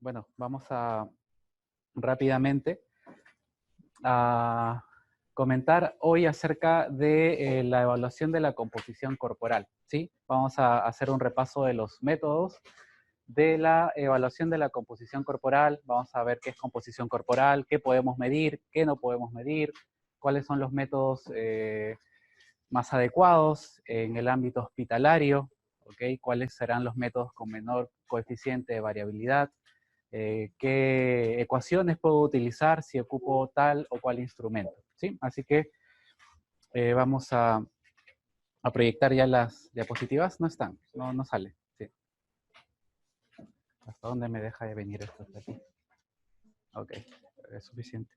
Bueno, vamos a rápidamente a comentar hoy acerca de la evaluación de la composición corporal, ¿sí? Vamos a hacer un repaso de los métodos de la evaluación de la composición corporal. Vamos a ver qué es composición corporal, qué podemos medir, qué no podemos medir, cuáles son los métodos más adecuados en el ámbito hospitalario, ¿ok? Cuáles serán los métodos con menor coeficiente de variabilidad, qué ecuaciones puedo utilizar si ocupo tal o cual instrumento, ¿sí? Así que vamos a proyectar ya las diapositivas. No están, no sale, ¿sí? ¿Hasta dónde me deja de venir esto? Hasta aquí. Ok, es suficiente.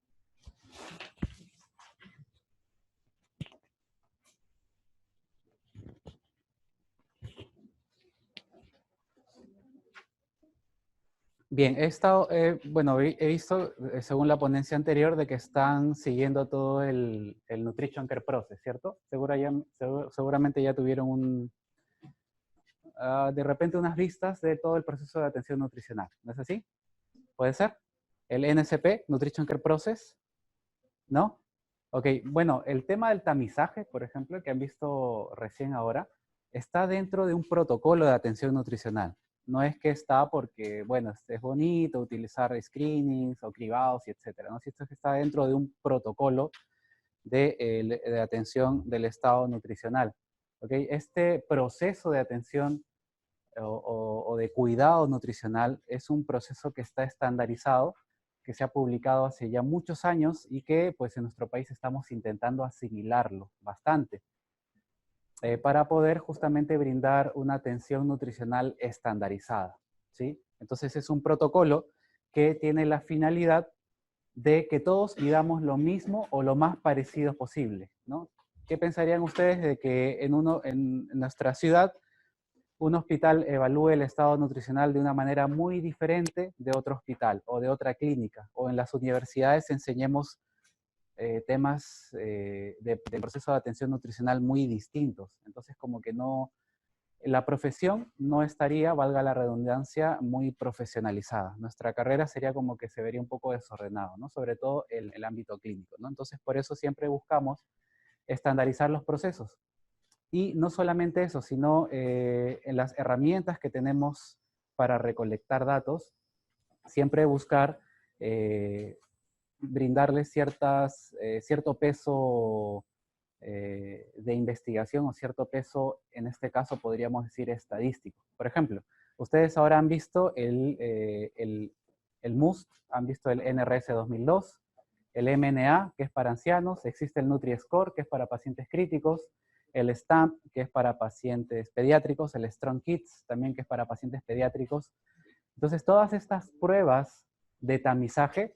Bien, he estado, bueno, he visto, según la ponencia anterior, de que están siguiendo todo el Nutrition Care Process, ¿cierto? Seguramente ya tuvieron de repente unas vistas de todo el proceso de atención nutricional, ¿no es así? ¿Puede ser? El NSP, Nutrition Care Process, ¿no? Ok, bueno, el tema del tamizaje, por ejemplo, que han visto recién ahora, está dentro de un protocolo de atención nutricional. No es que está porque, bueno, es bonito utilizar screenings o cribados y etcétera, ¿no? Si esto está dentro de un protocolo de atención del estado nutricional. ¿Ok? Este proceso de atención o de cuidado nutricional es un proceso que está estandarizado, que se ha publicado hace ya muchos años y que pues en nuestro país estamos intentando asimilarlo bastante para poder justamente brindar una atención nutricional estandarizada, ¿sí? Entonces es un protocolo que tiene la finalidad de que todos midamos lo mismo o lo más parecido posible, ¿no? ¿Qué pensarían ustedes de que en nuestra ciudad un hospital evalúe el estado nutricional de una manera muy diferente de otro hospital o de otra clínica, o en las universidades enseñemos temas del proceso de atención nutricional muy distintos? Entonces, como que no, la profesión no estaría, valga la redundancia, muy profesionalizada. Nuestra carrera sería como que se vería un poco desordenado, ¿no? Sobre todo el ámbito clínico, ¿no? Entonces, por eso siempre buscamos estandarizar los procesos. Y no solamente eso, sino en las herramientas que tenemos para recolectar datos, siempre buscar brindarles cierto peso de investigación o cierto peso, en este caso podríamos decir estadístico. Por ejemplo, ustedes ahora han visto el MUST, han visto el NRS 2002, el MNA, que es para ancianos, existe el Nutri-Score, que es para pacientes críticos, el STAMP, que es para pacientes pediátricos, el Strong Kids, también que es para pacientes pediátricos. Entonces, todas estas pruebas de tamizaje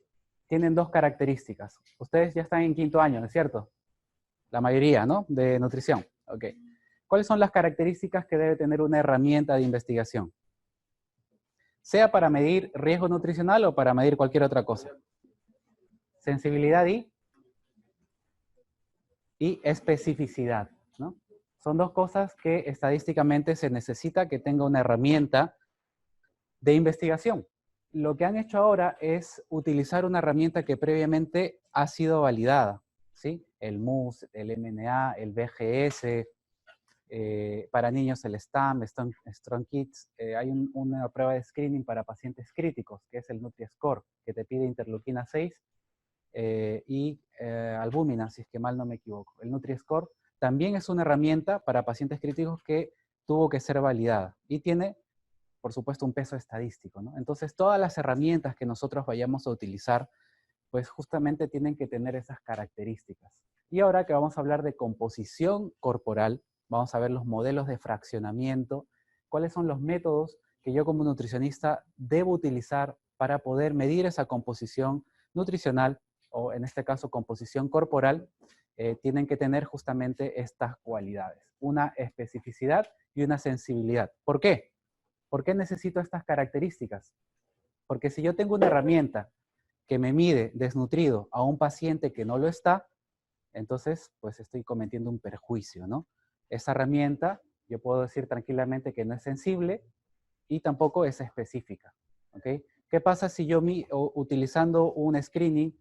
tienen dos características. Ustedes ya están en quinto año, ¿no es cierto? La mayoría, ¿no? De nutrición. Ok. ¿Cuáles son las características que debe tener una herramienta de investigación? Sea para medir riesgo nutricional o para medir cualquier otra cosa. Sensibilidad y especificidad, ¿no? Son dos cosas que estadísticamente se necesita que tenga una herramienta de investigación. Lo que han hecho ahora es utilizar una herramienta que previamente ha sido validada, ¿sí? El MUS, el MNA, el BGS, para niños el STAM, Strong Kids. Hay una prueba de screening para pacientes críticos, que es el Nutri-Score, que te pide interleuquina 6 y albúmina, si es que mal no me equivoco. El Nutri-Score también es una herramienta para pacientes críticos que tuvo que ser validada y tiene, por supuesto, un peso estadístico, ¿no? Entonces, todas las herramientas que nosotros vayamos a utilizar, pues justamente tienen que tener esas características. Y ahora que vamos a hablar de composición corporal, vamos a ver los modelos de fraccionamiento, cuáles son los métodos que yo como nutricionista debo utilizar para poder medir esa composición nutricional, o en este caso composición corporal, tienen que tener justamente estas cualidades, una especificidad y una sensibilidad. ¿Por qué? ¿Por qué necesito estas características? Porque si yo tengo una herramienta que me mide desnutrido a un paciente que no lo está, entonces pues estoy cometiendo un perjuicio, ¿no? Esa herramienta yo puedo decir tranquilamente que no es sensible y tampoco es específica, ¿ok? ¿Qué pasa si yo utilizando un screening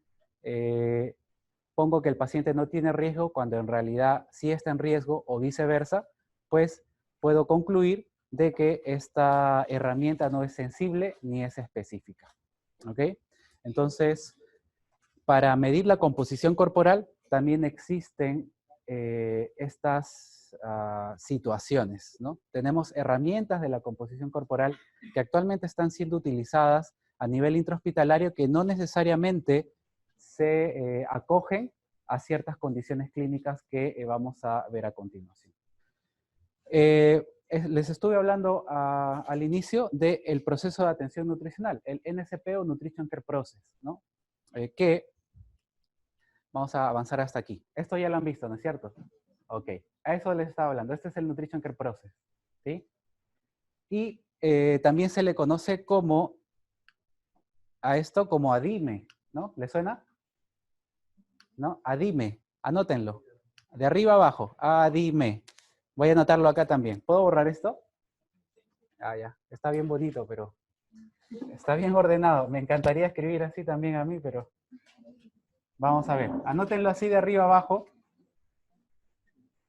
pongo que el paciente no tiene riesgo cuando en realidad sí está en riesgo o viceversa? Pues puedo concluir de que esta herramienta no es sensible ni es específica. ¿Ok? Entonces, para medir la composición corporal también existen estas situaciones, ¿no? Tenemos herramientas de la composición corporal que actualmente están siendo utilizadas a nivel intrahospitalario que no necesariamente se acogen a ciertas condiciones clínicas que vamos a ver a continuación. Les estuve hablando al inicio del proceso de atención nutricional, el NSP o Nutrition Care Process, ¿no? Que vamos a avanzar hasta aquí. Esto ya lo han visto, ¿no es cierto? Ok, a eso les estaba hablando. Este es el Nutrition Care Process, ¿sí? Y también se le conoce como, a esto como ADIME, ¿no? ¿Le suena? ¿No? ADIME, anótenlo. De arriba abajo, ADIME. Voy a anotarlo acá también. ¿Puedo borrar esto? Ah, ya. Está bien bonito, pero está bien ordenado. Me encantaría escribir así también a mí, pero vamos a ver. Anótenlo así de arriba abajo.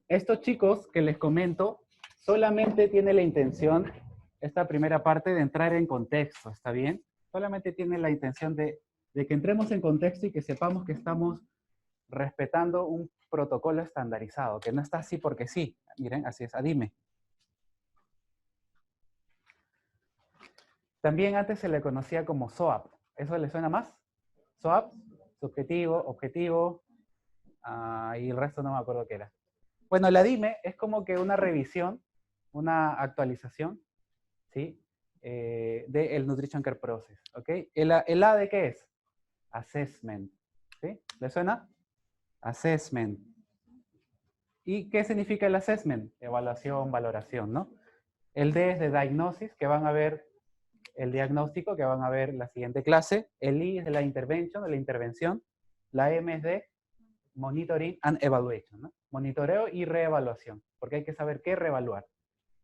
Estos chicos que les comento solamente tiene la intención, esta primera parte, de entrar en contexto, ¿está bien? Solamente tiene la intención de que entremos en contexto y que sepamos que estamos respetando un protocolo estandarizado, que no está así porque sí. Miren, así es, ADIME. También antes se le conocía como SOAP. ¿Eso le suena más? SOAP, subjetivo, objetivo, y el resto no me acuerdo qué era. Bueno, la DIME es como que una revisión, una actualización, ¿sí? Del Nutrition Care Process, ¿ok? ¿El A de qué es? Assessment, ¿sí? ¿Le suena? Assessment. ¿Y qué significa el assessment? Evaluación, valoración, ¿no? El D es de diagnosis, que van a ver el diagnóstico, que van a ver la siguiente clase. El I es de la intervention, de la intervención. La M es de monitoring and evaluation, ¿no? Monitoreo y reevaluación, porque hay que saber qué reevaluar,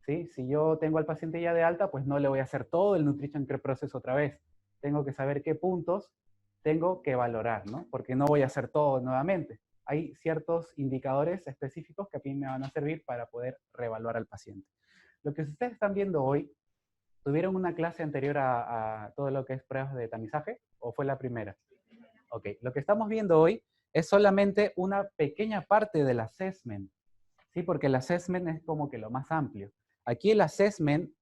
¿sí? Si yo tengo al paciente ya de alta, pues no le voy a hacer todo el Nutrition Care Process otra vez. Tengo que saber qué puntos tengo que valorar, ¿no? Porque no voy a hacer todo nuevamente. Hay ciertos indicadores específicos que a mí me van a servir para poder reevaluar al paciente. Lo que ustedes están viendo hoy, ¿tuvieron una clase anterior a todo lo que es pruebas de tamizaje o fue la primera? Ok, lo que estamos viendo hoy es solamente una pequeña parte del assessment, ¿sí? Porque el assessment es como que lo más amplio. Aquí el assessment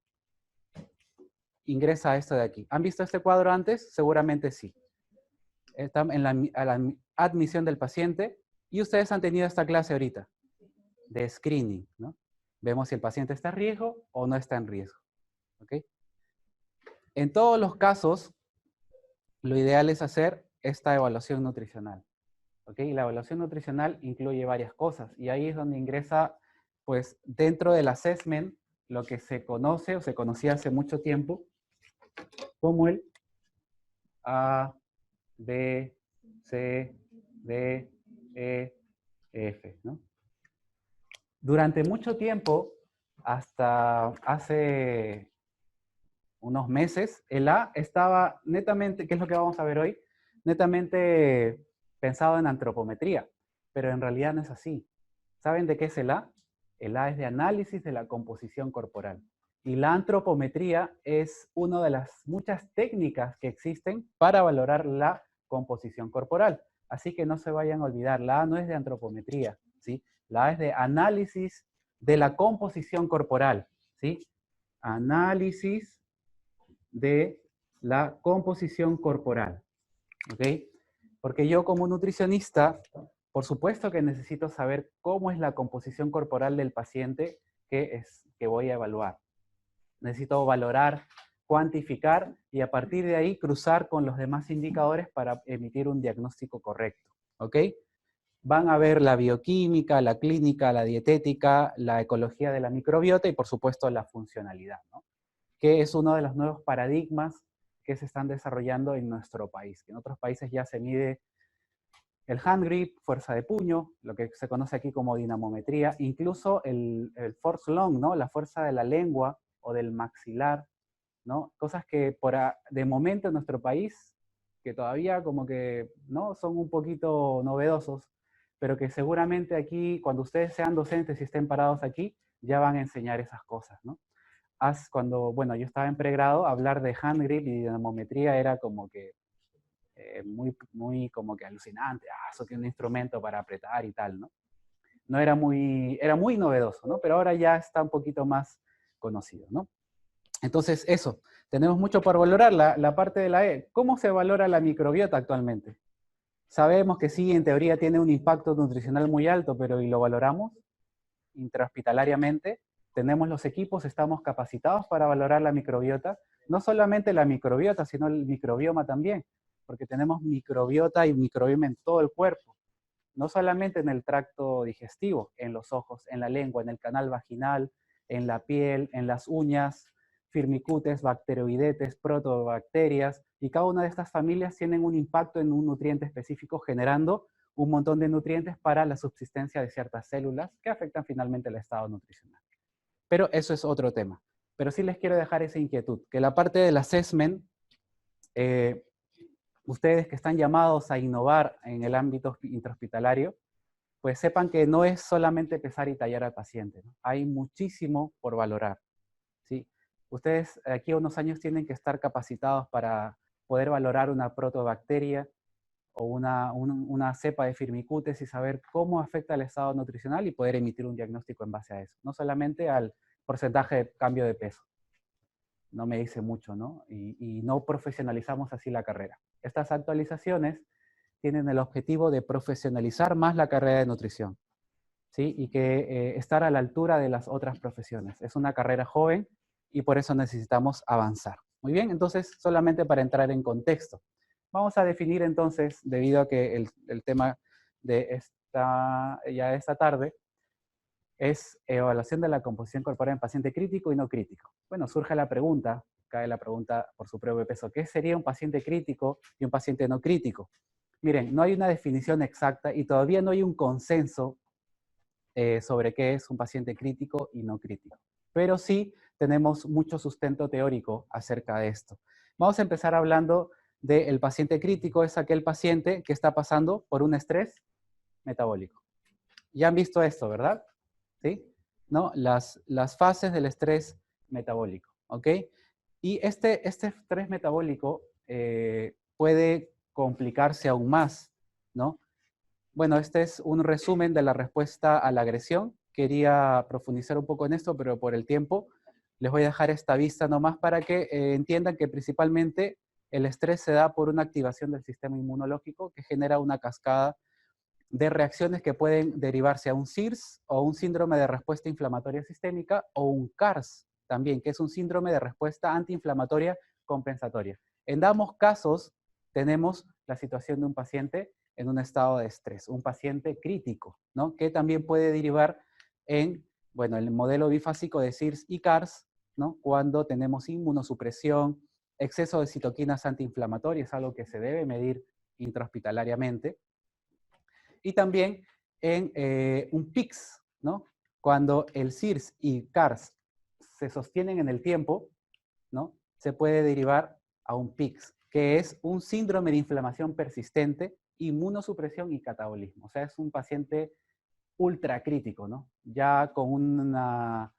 ingresa a esto de aquí. ¿Han visto este cuadro antes? Seguramente sí. Está en la admisión del paciente y ustedes han tenido esta clase ahorita de screening, ¿no? Vemos si el paciente está en riesgo o no está en riesgo, ¿ok? En todos los casos, lo ideal es hacer esta evaluación nutricional. ¿Ok? La evaluación nutricional incluye varias cosas y ahí es donde ingresa, pues, dentro del assessment, lo que se conoce o se conocía hace mucho tiempo como el A, B, C, D, E, F, ¿no? Durante mucho tiempo, hasta hace unos meses, el A estaba netamente, ¿qué es lo que vamos a ver hoy? Netamente pensado en antropometría, pero en realidad no es así. ¿Saben de qué es el A? El A es de análisis de la composición corporal. Y la antropometría es una de las muchas técnicas que existen para valorar la composición corporal. Así que no se vayan a olvidar, la A no es de antropometría, ¿sí? La A es de análisis de la composición corporal, ¿sí? Análisis de la composición corporal, ¿ok? Porque yo como nutricionista, por supuesto que necesito saber cómo es la composición corporal del paciente que voy a evaluar. Necesito valorar, cuantificar y a partir de ahí cruzar con los demás indicadores para emitir un diagnóstico correcto, ¿ok? Van a ver la bioquímica, la clínica, la dietética, la ecología de la microbiota y por supuesto la funcionalidad, ¿no? Que es uno de los nuevos paradigmas que se están desarrollando en nuestro país. Que en otros países ya se mide el hand grip, fuerza de puño, lo que se conoce aquí como dinamometría, incluso el force lung, ¿no? La fuerza de la lengua o del maxilar, ¿no? Cosas que de momento en nuestro país, que todavía como que, ¿no? Son un poquito novedosos, pero que seguramente aquí, cuando ustedes sean docentes y estén parados aquí, ya van a enseñar esas cosas, ¿no? Cuando, bueno, yo estaba en pregrado, hablar de hand grip y dinamometría era como que muy como que alucinante, eso que un instrumento para apretar y tal, ¿no? No era era muy novedoso, ¿no? Pero ahora ya está un poquito más conocido, ¿no? Entonces, eso, tenemos mucho por valorar, la parte de la E. ¿Cómo se valora la microbiota actualmente? Sabemos que sí, en teoría tiene un impacto nutricional muy alto, pero ¿y lo valoramos intrahospitalariamente? ¿Tenemos los equipos, estamos capacitados para valorar la microbiota? No solamente la microbiota, sino el microbioma también, porque tenemos microbiota y microbioma en todo el cuerpo, no solamente en el tracto digestivo, en los ojos, en la lengua, en el canal vaginal, en la piel, en las uñas, firmicutes, bacteroidetes, protobacterias, y cada una de estas familias tienen un impacto en un nutriente específico, generando un montón de nutrientes para la subsistencia de ciertas células que afectan finalmente el estado nutricional. Pero eso es otro tema. Pero sí les quiero dejar esa inquietud, que la parte del assessment, ustedes que están llamados a innovar en el ámbito intrahospitalario, pues sepan que no es solamente pesar y tallar al paciente, ¿no? Hay muchísimo por valorar, ¿sí? Ustedes aquí a unos años tienen que estar capacitados para poder valorar una protobacteria o una cepa de firmicutes y saber cómo afecta el estado nutricional y poder emitir un diagnóstico en base a eso. No solamente al porcentaje de cambio de peso. No me dice mucho, ¿no? Y no profesionalizamos así la carrera. Estas actualizaciones tienen el objetivo de profesionalizar más la carrera de nutrición, ¿sí? Y que estar a la altura de las otras profesiones. Es una carrera joven y por eso necesitamos avanzar. Muy bien, entonces solamente para entrar en contexto. Vamos a definir entonces, debido a que el tema de esta tarde es evaluación de la composición corporal en paciente crítico y no crítico. Bueno, surge la pregunta, cae la pregunta por su propio peso, ¿qué sería un paciente crítico y un paciente no crítico? Miren, no hay una definición exacta y todavía no hay un consenso sobre qué es un paciente crítico y no crítico. Pero sí tenemos mucho sustento teórico acerca de esto. Vamos a empezar hablando del paciente crítico, es aquel paciente que está pasando por un estrés metabólico. Ya han visto esto, ¿verdad? ¿Sí? ¿No? Las fases del estrés metabólico, ¿ok? Y este estrés metabólico puede complicarse aún más, ¿no? Bueno, este es un resumen de la respuesta a la agresión. Quería profundizar un poco en esto, pero por el tiempo les voy a dejar esta vista nomás para que entiendan que principalmente el estrés se da por una activación del sistema inmunológico que genera una cascada de reacciones que pueden derivarse a un SIRS o un síndrome de respuesta inflamatoria sistémica o un CARS también, que es un síndrome de respuesta antiinflamatoria compensatoria. En ambos casos tenemos la situación de un paciente en un estado de estrés, un paciente crítico, ¿no? Que también puede derivar en, bueno, el modelo bifásico de SIRS y CARS, ¿no? Cuando tenemos inmunosupresión, exceso de citoquinas antiinflamatorias, algo que se debe medir intrahospitalariamente, y también en un PIX, ¿no? Cuando el SIRS y CARS se sostienen en el tiempo, ¿no? Se puede derivar a un PIX, que es un síndrome de inflamación persistente, inmunosupresión y catabolismo. O sea, es un paciente ultra crítico, ¿no? Ya con una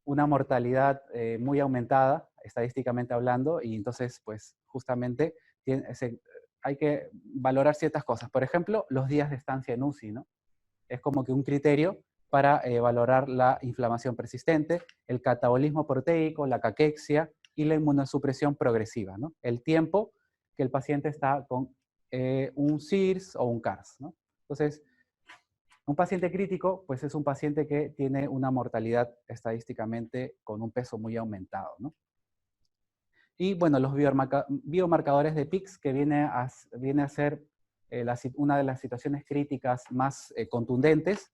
mortalidad muy aumentada, estadísticamente hablando, y entonces, pues, justamente hay que valorar ciertas cosas. Por ejemplo, los días de estancia en UCI, ¿no? Es como que un criterio para valorar la inflamación persistente, el catabolismo proteico, la caquexia y la inmunosupresión progresiva, ¿no? El tiempo que el paciente está con un SIRS o un CARS, ¿no? Entonces, un paciente crítico, pues es un paciente que tiene una mortalidad estadísticamente con un peso muy aumentado, ¿no? Y bueno, los biomarcadores de PIX, que viene a ser una de las situaciones críticas más contundentes,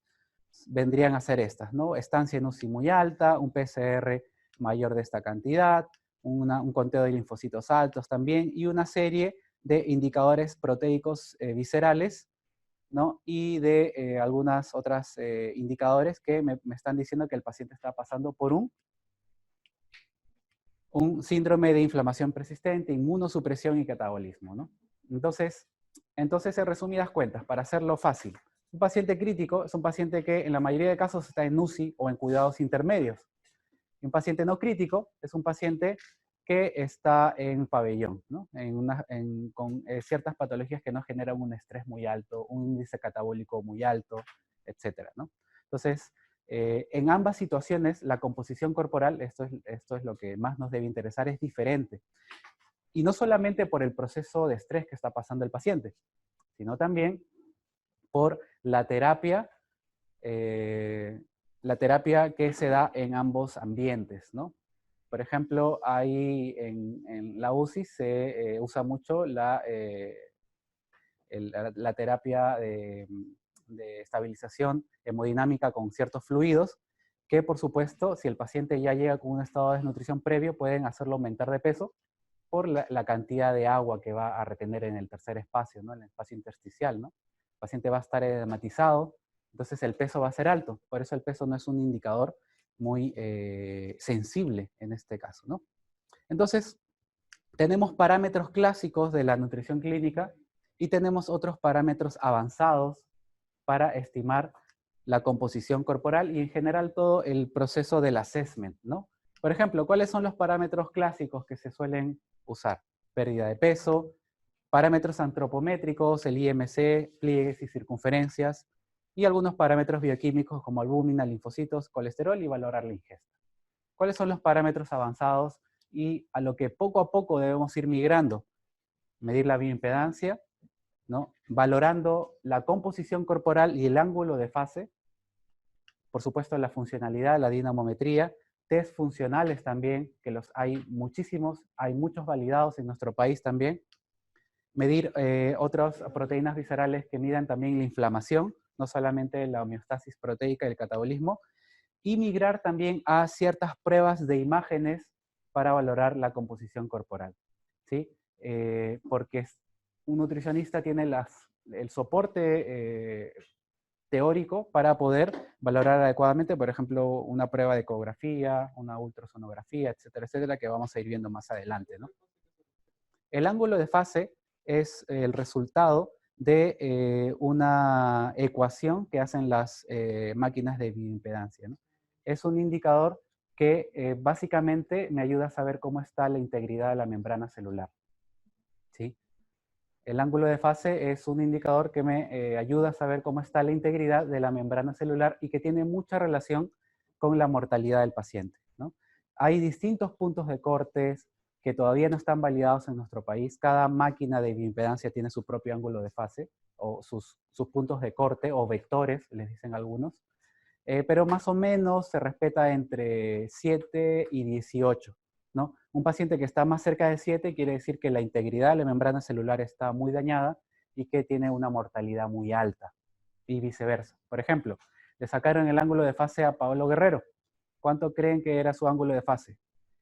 vendrían a ser estas, ¿no? Estancia en UCI muy alta, un PCR mayor de esta cantidad, un conteo de linfocitos altos también, y una serie de indicadores proteicos viscerales, ¿no? Y de algunas otras indicadores que me están diciendo que el paciente está pasando por un un síndrome de inflamación persistente, inmunosupresión y catabolismo, ¿no? Entonces, en resumidas cuentas, para hacerlo fácil, un paciente crítico es un paciente que en la mayoría de casos está en UCI o en cuidados intermedios. Y un paciente no crítico es un paciente que está en pabellón, ¿no? Con ciertas patologías que no generan un estrés muy alto, un índice catabólico muy alto, etcétera, ¿no? Entonces, en ambas situaciones, la composición corporal, esto es lo que más nos debe interesar, es diferente. Y no solamente por el proceso de estrés que está pasando el paciente, sino también por la terapia que se da en ambos ambientes, ¿no? Por ejemplo, en la UCI se usa mucho la terapia de estabilización hemodinámica con ciertos fluidos, que por supuesto, si el paciente ya llega con un estado de desnutrición previo, pueden hacerlo aumentar de peso por la cantidad de agua que va a retener en el tercer espacio, ¿no? En el espacio intersticial, ¿no? El paciente va a estar edematizado, entonces el peso va a ser alto. Por eso el peso no es un indicador muy sensible en este caso, ¿no? Entonces, tenemos parámetros clásicos de la nutrición clínica y tenemos otros parámetros avanzados para estimar la composición corporal y en general todo el proceso del assessment, ¿no? Por ejemplo, ¿cuáles son los parámetros clásicos que se suelen usar? Pérdida de peso, parámetros antropométricos, el IMC, pliegues y circunferencias, y algunos parámetros bioquímicos como albúmina, linfocitos, colesterol y valorar la ingesta. ¿Cuáles son los parámetros avanzados y a lo que poco a poco debemos ir migrando? Medir la bioimpedancia, ¿no? Valorando la composición corporal y el ángulo de fase, por supuesto la funcionalidad, la dinamometría, test funcionales también, que los hay muchísimos, hay muchos validados en nuestro país también. Medir otras proteínas viscerales que midan también la inflamación, no solamente la homeostasis proteica y el catabolismo, y migrar también a ciertas pruebas de imágenes para valorar la composición corporal, ¿sí? Porque un nutricionista tiene el soporte teórico para poder valorar adecuadamente, por ejemplo, una prueba de ecografía, una ultrasonografía, etcétera, etcétera, que vamos a ir viendo más adelante, ¿no? El ángulo de fase es el resultado de una ecuación que hacen las máquinas de bioimpedancia, ¿no? Es un indicador que básicamente me ayuda a saber cómo está la integridad de la membrana celular, ¿sí? El ángulo de fase es un indicador que me ayuda a saber cómo está la integridad de la membrana celular y que tiene mucha relación con la mortalidad del paciente, ¿no? Hay distintos puntos de cortes que todavía no están validados en nuestro país. Cada máquina de bioimpedancia tiene su propio ángulo de fase o sus puntos de corte o vectores, les dicen algunos. Pero más o menos se respeta entre 7 y 18, ¿no? Un paciente que está más cerca de 7 quiere decir que la integridad de la membrana celular está muy dañada y que tiene una mortalidad muy alta, y viceversa. Por ejemplo, le sacaron el ángulo de fase a Paolo Guerrero. ¿Cuánto creen que era su ángulo de fase?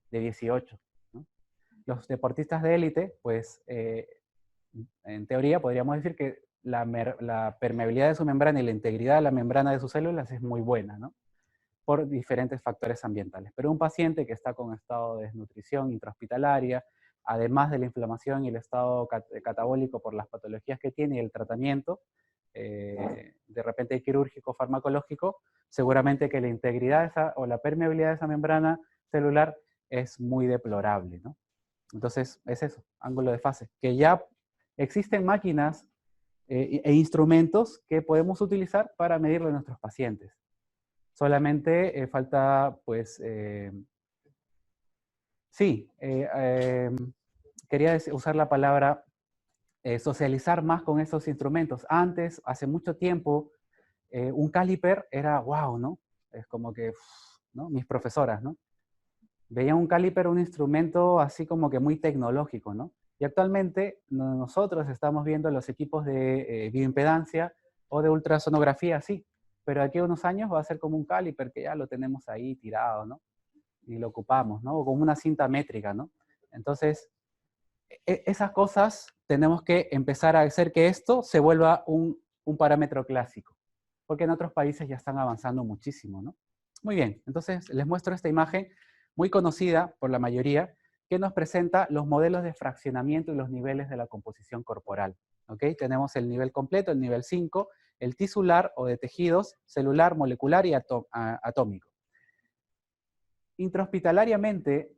De 18, ¿no? Los deportistas de élite, pues, en teoría podríamos decir que la permeabilidad de su membrana y la integridad de la membrana de sus células es muy buena, ¿no? Por diferentes factores ambientales. Pero un paciente que está con estado de desnutrición intrahospitalaria, además de la inflamación y el estado catabólico por las patologías que tiene y el tratamiento, de repente quirúrgico, farmacológico, seguramente que la integridad o la permeabilidad de esa membrana celular es muy deplorable, ¿no? Entonces, es eso, ángulo de fase, que ya existen máquinas e instrumentos que podemos utilizar para medirlo en nuestros pacientes. Solamente falta, pues, sí, quería usar la palabra socializar más con esos instrumentos. Antes, hace mucho tiempo, un caliper era wow, ¿no? Es como que, ¿no? Mis profesoras, ¿no? Veían un caliper, un instrumento así como que muy tecnológico, ¿no? Y actualmente nosotros estamos viendo los equipos de bioimpedancia o de ultrasonografía, sí, pero aquí a unos años va a ser como un caliper que ya lo tenemos ahí tirado, ¿no? Y lo ocupamos, ¿no? O como una cinta métrica, ¿no? Entonces, esas cosas tenemos que empezar a hacer que esto se vuelva un parámetro clásico, porque en otros países ya están avanzando muchísimo, ¿no? Muy bien, entonces les muestro esta imagen muy conocida por la mayoría, que nos presenta los modelos de fraccionamiento y los niveles de la composición corporal. ¿Ok? Tenemos el nivel completo, el nivel 5, el tisular o de tejidos, celular, molecular y atómico. Intrahospitalariamente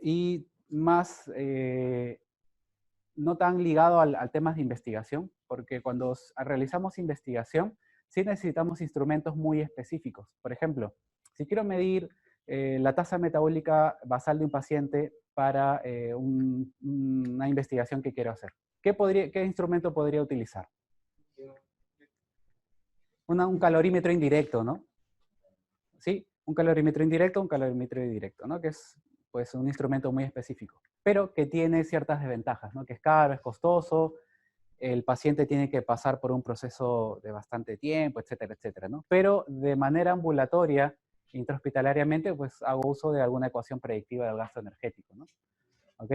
y más no tan ligado al tema de investigación, porque cuando realizamos investigación sí necesitamos instrumentos muy específicos. Por ejemplo, si quiero medir la tasa metabólica basal de un paciente para una investigación que quiero hacer, ¿qué instrumento podría utilizar? Un calorímetro indirecto, ¿no? ¿Sí? Un calorímetro indirecto, un calorímetro directo, ¿no? Que es pues, un instrumento muy específico, pero que tiene ciertas desventajas, ¿no? Que es caro, es costoso, el paciente tiene que pasar por un proceso de bastante tiempo, etcétera, etcétera, ¿no? Pero de manera ambulatoria, intrahospitalariamente, pues hago uso de alguna ecuación predictiva del gasto energético, ¿no? ¿Ok?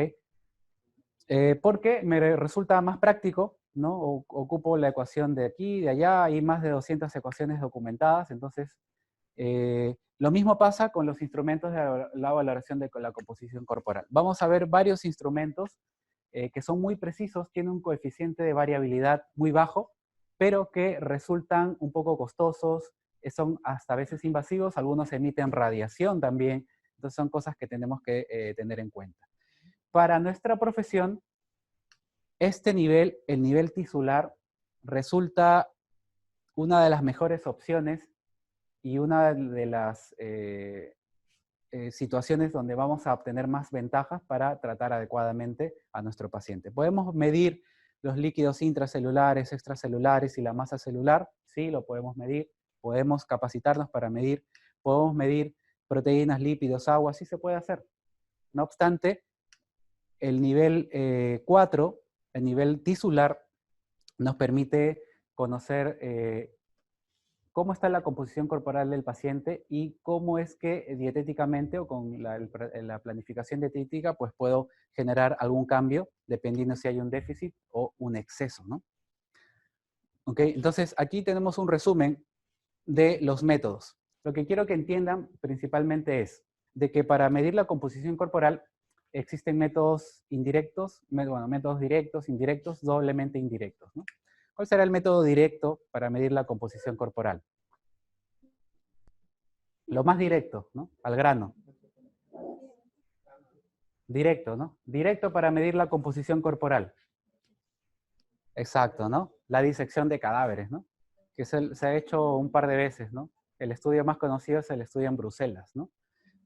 Porque me resulta más práctico, ¿no? Ocupo la ecuación de aquí, de allá, hay más de 200 ecuaciones documentadas, entonces lo mismo pasa con los instrumentos de la valoración de la composición corporal. Vamos a ver varios instrumentos que son muy precisos, tienen un coeficiente de variabilidad muy bajo, pero que resultan un poco costosos, son hasta a veces invasivos, algunos emiten radiación también, entonces son cosas que tenemos que tener en cuenta. Para nuestra profesión, este nivel, el nivel tisular, resulta una de las mejores opciones y una de las situaciones donde vamos a obtener más ventajas para tratar adecuadamente a nuestro paciente. Podemos medir los líquidos intracelulares, extracelulares y la masa celular, sí, lo podemos medir. Podemos capacitarnos para medir, podemos medir proteínas, lípidos, agua, sí se puede hacer. No obstante, el nivel 4, el nivel tisular, nos permite conocer cómo está la composición corporal del paciente y cómo es que dietéticamente o con la planificación dietética pues puedo generar algún cambio dependiendo si hay un déficit o un exceso, ¿no? ¿Ok? Entonces aquí tenemos un resumen de los métodos. Lo que quiero que entiendan principalmente es de que para medir la composición corporal existen métodos indirectos, bueno, métodos directos, indirectos, doblemente indirectos, ¿no? ¿Cuál será el método directo para medir la composición corporal? Lo más directo, ¿no? Al grano. Directo, ¿no? Directo para medir la composición corporal. Exacto, ¿no? La disección de cadáveres, ¿no? Que se ha hecho un par de veces, ¿no? El estudio más conocido es el estudio en Bruselas, ¿no?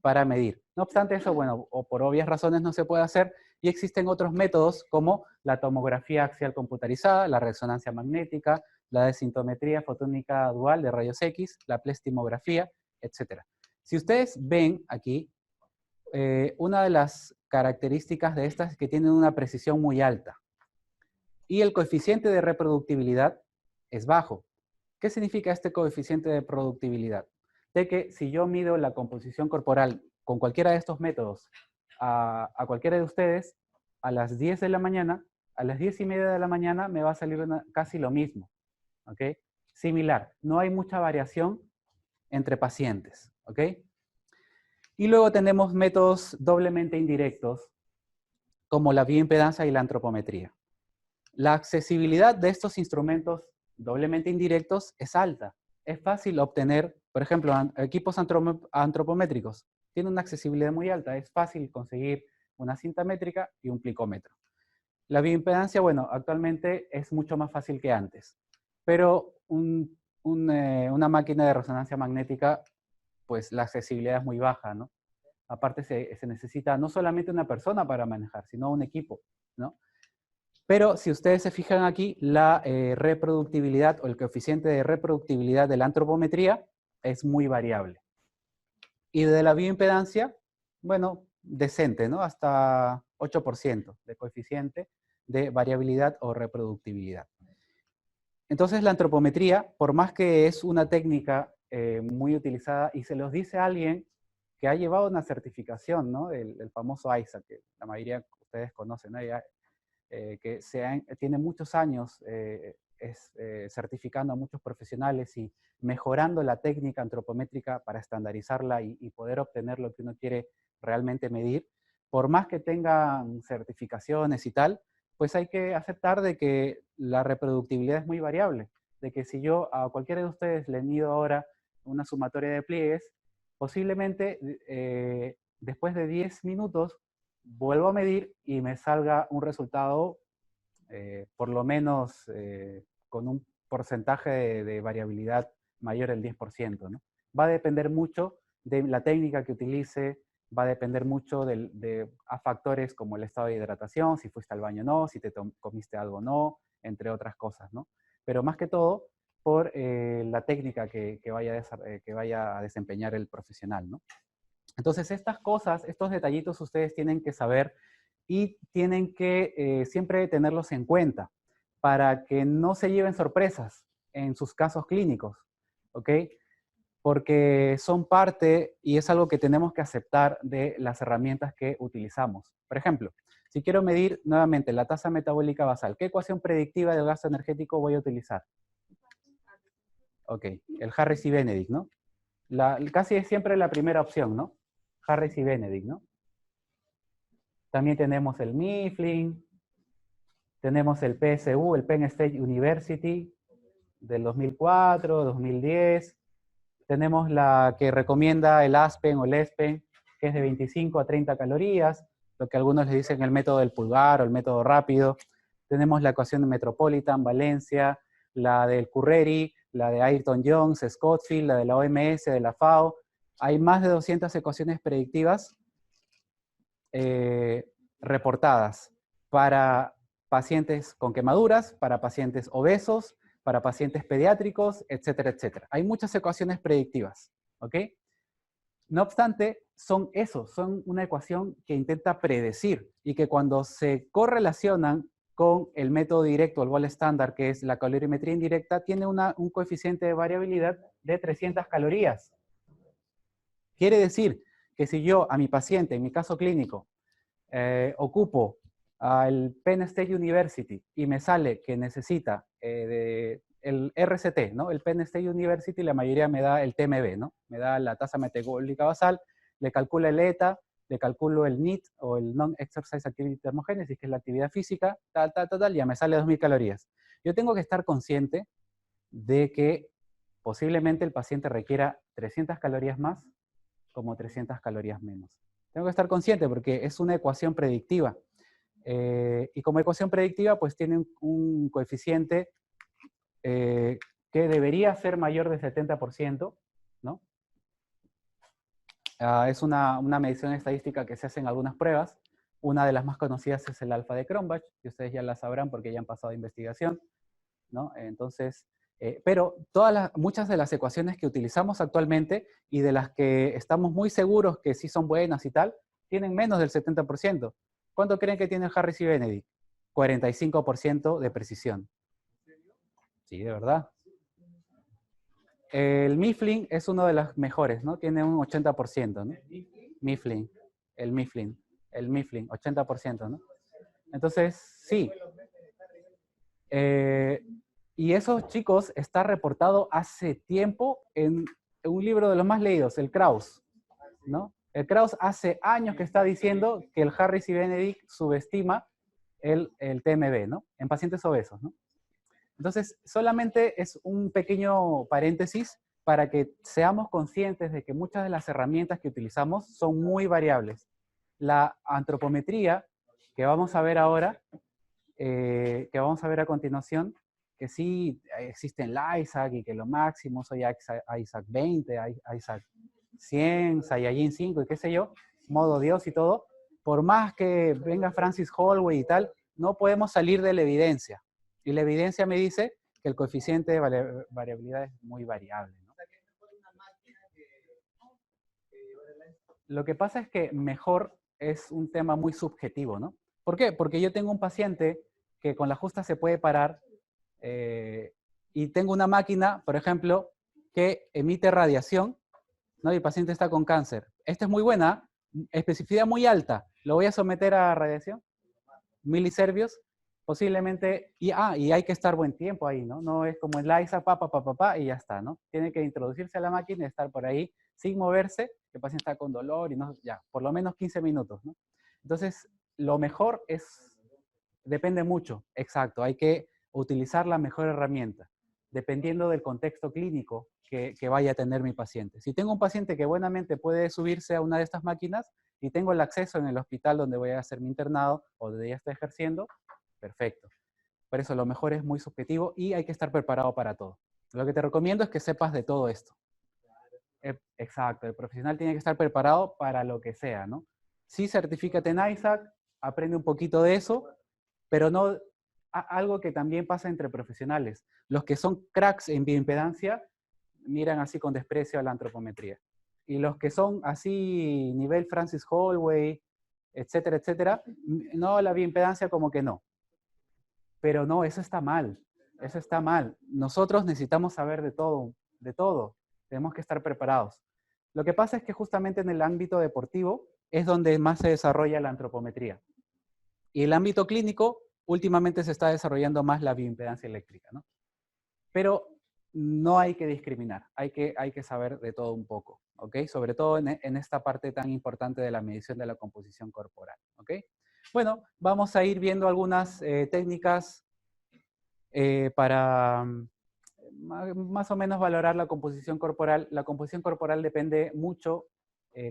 Para medir. No obstante eso, bueno, o por obvias razones no se puede hacer, y existen otros métodos como la tomografía axial computarizada, la resonancia magnética, la desintometría fotónica dual de rayos X, la plestimografía, etc. Si ustedes ven aquí, una de las características de estas es que tienen una precisión muy alta y el coeficiente de reproductibilidad es bajo. ¿Qué significa este coeficiente de reproductibilidad? De que si yo mido la composición corporal con cualquiera de estos métodos a cualquiera de ustedes, a las 10 de la mañana, a las 10:30 de la mañana me va a salir casi lo mismo, ¿ok? Similar, no hay mucha variación entre pacientes, ¿ok? Y luego tenemos métodos doblemente indirectos, como la bioimpedancia y la antropometría. La accesibilidad de estos instrumentos doblemente indirectos es alta. Es fácil obtener, por ejemplo, equipos antropométricos. Tienen una accesibilidad muy alta. Es fácil conseguir una cinta métrica y un plicómetro. La bioimpedancia, bueno, actualmente es mucho más fácil que antes. Pero una máquina de resonancia magnética, pues la accesibilidad es muy baja, ¿no? Aparte se necesita no solamente una persona para manejar, sino un equipo, ¿no? Pero si ustedes se fijan aquí, la reproductibilidad o el coeficiente de reproductibilidad de la antropometría es muy variable. Y de la bioimpedancia, bueno, decente, ¿no? Hasta 8% de coeficiente de variabilidad o reproductibilidad. Entonces la antropometría, por más que es una técnica muy utilizada, y se los dice a alguien que ha llevado una certificación, ¿no? El famoso ISA, que la mayoría de ustedes conocen, ¿no? Que tiene muchos años certificando a muchos profesionales y mejorando la técnica antropométrica para estandarizarla y poder obtener lo que uno quiere realmente medir, por más que tengan certificaciones y tal, pues hay que aceptar de que la reproductibilidad es muy variable, de que si yo a cualquiera de ustedes le mido ahora una sumatoria de pliegues, posiblemente después de 10 minutos vuelvo a medir y me salga un resultado por lo menos con un porcentaje de variabilidad mayor al 10%, ¿no? Va a depender mucho de la técnica que utilice, va a depender mucho a factores como el estado de hidratación, si fuiste al baño o no, si te comiste algo o no, entre otras cosas, ¿no? Pero más que todo por la técnica que vaya a desempeñar el profesional, ¿no? Entonces, estas cosas, estos detallitos ustedes tienen que saber y tienen que siempre tenerlos en cuenta para que no se lleven sorpresas en sus casos clínicos, ¿ok? Porque son parte y es algo que tenemos que aceptar de las herramientas que utilizamos. Por ejemplo, si quiero medir nuevamente la tasa metabólica basal, ¿qué ecuación predictiva del gasto energético voy a utilizar? Ok, el Harris y Benedict, ¿no? Casi es siempre la primera opción, ¿no? Harris y Benedict, ¿no? También tenemos el Mifflin, tenemos el PSU, el Penn State University, del 2004, 2010. Tenemos la que recomienda el Aspen o el ESPEN, que es de 25 a 30 calorías, lo que algunos le dicen el método del pulgar o el método rápido. Tenemos la ecuación de Metropolitan, Valencia, la del Curreri, la de Ayrton Jones, Scottfield, la de la OMS, de la FAO. Hay más de 200 ecuaciones predictivas reportadas para pacientes con quemaduras, para pacientes obesos, para pacientes pediátricos, etcétera, etcétera. Hay muchas ecuaciones predictivas, ¿ok? No obstante, son una ecuación que intenta predecir y que cuando se correlacionan con el método directo, el gold estándar, que es la calorimetría indirecta, tiene un coeficiente de variabilidad de 300 calorías. Quiere decir que si yo a mi paciente, en mi caso clínico, ocupo al Penn State University y me sale que necesita el RCT, ¿no? El Penn State University, la mayoría me da el TMB, ¿no? Me da la tasa metabólica basal, le calculo el ETA, le calculo el NEAT o el Non-Exercise Activity Thermogenesis, que es la actividad física, ya me sale 2000 calorías. Yo tengo que estar consciente de que posiblemente el paciente requiera 300 calorías más como 300 calorías menos. Tengo que estar consciente porque es una ecuación predictiva. Y como ecuación predictiva, pues tiene un coeficiente que debería ser mayor del 70%, ¿no? Es una medición estadística que se hace en algunas pruebas. Una de las más conocidas es el alfa de Cronbach, que ustedes ya la sabrán porque ya han pasado investigación, ¿no? Entonces, pero muchas de las ecuaciones que utilizamos actualmente y de las que estamos muy seguros que sí son buenas y tal, tienen menos del 70%. ¿Cuánto creen que tiene Harris y Benedict? 45% de precisión. Sí, de verdad. El Mifflin es uno de los mejores, ¿no? Tiene un 80%, ¿no? Mifflin, el Mifflin, 80%, ¿no? Entonces, sí. Y esos chicos está reportado hace tiempo en un libro de los más leídos, el Krauss, ¿no? El Krauss hace años que está diciendo que el Harris y Benedict subestima el TMB, ¿no? En pacientes obesos, ¿no? Entonces, solamente es un pequeño paréntesis para que seamos conscientes de que muchas de las herramientas que utilizamos son muy variables. La antropometría, que vamos a ver ahora, que vamos a ver a continuación, que sí existe en la ISAC y que lo máximo soy ISAC 20, ISAC 100, Saiyajin 5 y qué sé yo, modo Dios y todo, por más que venga Francis Holloway y tal, no podemos salir de la evidencia. Y la evidencia me dice que el coeficiente de variabilidad es muy variable, ¿no? Lo que pasa es que mejor es un tema muy subjetivo, ¿no? ¿Por qué? Porque yo tengo un paciente que con la justa se puede parar y tengo una máquina, por ejemplo, que emite radiación, ¿no? Y el paciente está con cáncer. Esta es muy buena, especificidad muy alta. ¿Lo voy a someter a radiación? Miliservios, posiblemente, y hay que estar buen tiempo ahí, ¿no? No es como en la ISA, y ya está, ¿no? Tiene que introducirse a la máquina y estar por ahí sin moverse, el paciente está con dolor y no, ya, por lo menos 15 minutos, ¿no? Entonces, lo mejor depende mucho, exacto, hay que utilizar la mejor herramienta, dependiendo del contexto clínico que vaya a tener mi paciente. Si tengo un paciente que buenamente puede subirse a una de estas máquinas y tengo el acceso en el hospital donde voy a hacer mi internado o donde ya está ejerciendo, perfecto. Por eso lo mejor es muy subjetivo y hay que estar preparado para todo. Lo que te recomiendo es que sepas de todo esto. Exacto, el profesional tiene que estar preparado para lo que sea, ¿no? Sí, certifícate en ISAC, aprende un poquito de eso, pero no algo que también pasa entre profesionales. Los que son cracks en bioimpedancia miran así con desprecio a la antropometría. Y los que son así nivel Francis Holloway, etcétera, etcétera, no, la bioimpedancia como que no. Pero no, eso está mal. Eso está mal. Nosotros necesitamos saber de todo, de todo. Tenemos que estar preparados. Lo que pasa es que justamente en el ámbito deportivo es donde más se desarrolla la antropometría. Y el ámbito clínico, últimamente se está desarrollando más la bioimpedancia eléctrica, ¿no? Pero no hay que discriminar, hay que saber de todo un poco, ¿ok? Sobre todo en esta parte tan importante de la medición de la composición corporal, ¿ok? Bueno, vamos a ir viendo algunas técnicas para más o menos valorar la composición corporal. La composición corporal depende mucho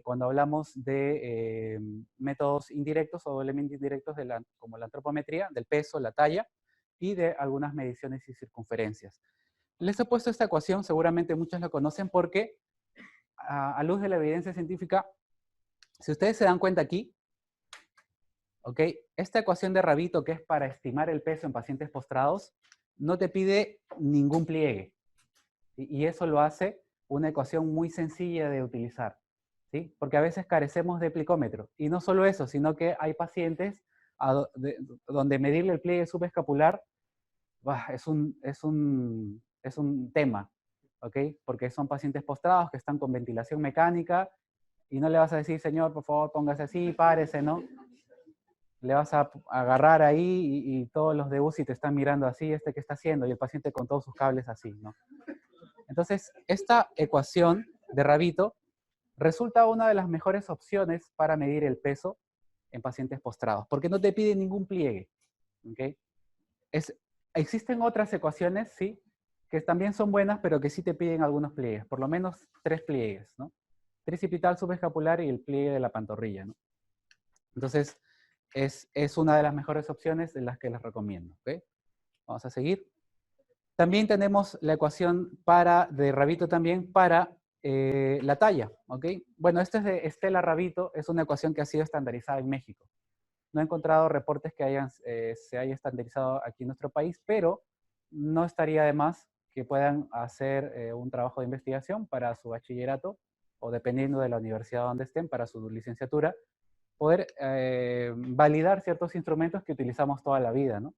cuando hablamos de métodos indirectos o doblemente indirectos como la antropometría, del peso, la talla y de algunas mediciones y circunferencias. Les he puesto esta ecuación, seguramente muchos la conocen porque a luz de la evidencia científica, si ustedes se dan cuenta aquí, ¿ok? Esta ecuación de Rabito, que es para estimar el peso en pacientes postrados, no te pide ningún pliegue. Y eso lo hace una ecuación muy sencilla de utilizar, ¿sí? Porque a veces carecemos de plicómetro. Y no solo eso, sino que hay pacientes donde medirle el pliegue subescapular es un tema, ¿ok? Porque son pacientes postrados que están con ventilación mecánica y no le vas a decir, señor, por favor, póngase así, párese, ¿no? Le vas a agarrar ahí y todos los de UCI te están mirando así, ¿qué está haciendo? Y el paciente con todos sus cables así, ¿no? Entonces, esta ecuación de Rabito resulta una de las mejores opciones para medir el peso en pacientes postrados, porque no te pide ningún pliegue, ¿ok? Existen otras ecuaciones, sí, que también son buenas, pero que sí te piden algunos pliegues, por lo menos 3 pliegues, ¿no? Tricipital, subescapular y el pliegue de la pantorrilla, ¿no? Entonces, es una de las mejores opciones de las que les recomiendo, ¿ok? Vamos a seguir. También tenemos la ecuación de Rabito también para la talla, ¿ok? Bueno, este es de Estela Rabito, es una ecuación que ha sido estandarizada en México. No he encontrado reportes que se haya estandarizado aquí en nuestro país, pero no estaría de más que puedan hacer un trabajo de investigación para su bachillerato o dependiendo de la universidad donde estén, para su licenciatura, poder validar ciertos instrumentos que utilizamos toda la vida, ¿no?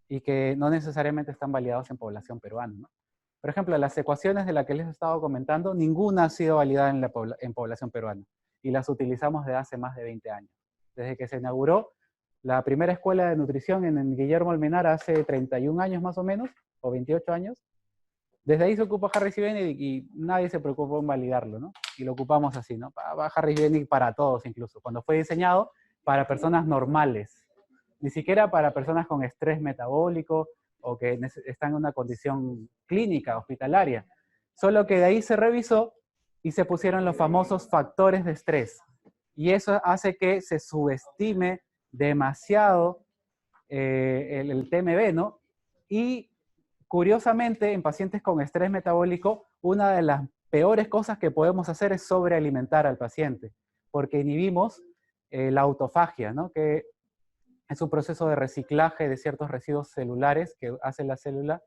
Y que no necesariamente están validados en población peruana, ¿no? Por ejemplo, las ecuaciones de las que les he estado comentando, ninguna ha sido validada en población peruana y las utilizamos desde hace más de 20 años. Desde que se inauguró la primera escuela de nutrición en Guillermo Almenara hace 31 años más o menos, o 28 años, desde ahí se ocupa Harris y Benedict y nadie se preocupó en validarlo, ¿no? Y lo ocupamos así, ¿no? Va Harris y Benedict para todos incluso, cuando fue diseñado para personas normales, ni siquiera para personas con estrés metabólico o que están en una condición clínica, hospitalaria. Solo que de ahí se revisó y se pusieron los famosos factores de estrés. Y eso hace que se subestime demasiado el TMB, ¿no? Y curiosamente, en pacientes con estrés metabólico, una de las peores cosas que podemos hacer es sobrealimentar al paciente, porque inhibimos la autofagia, ¿no? Que es un proceso de reciclaje de ciertos residuos celulares que hace la célula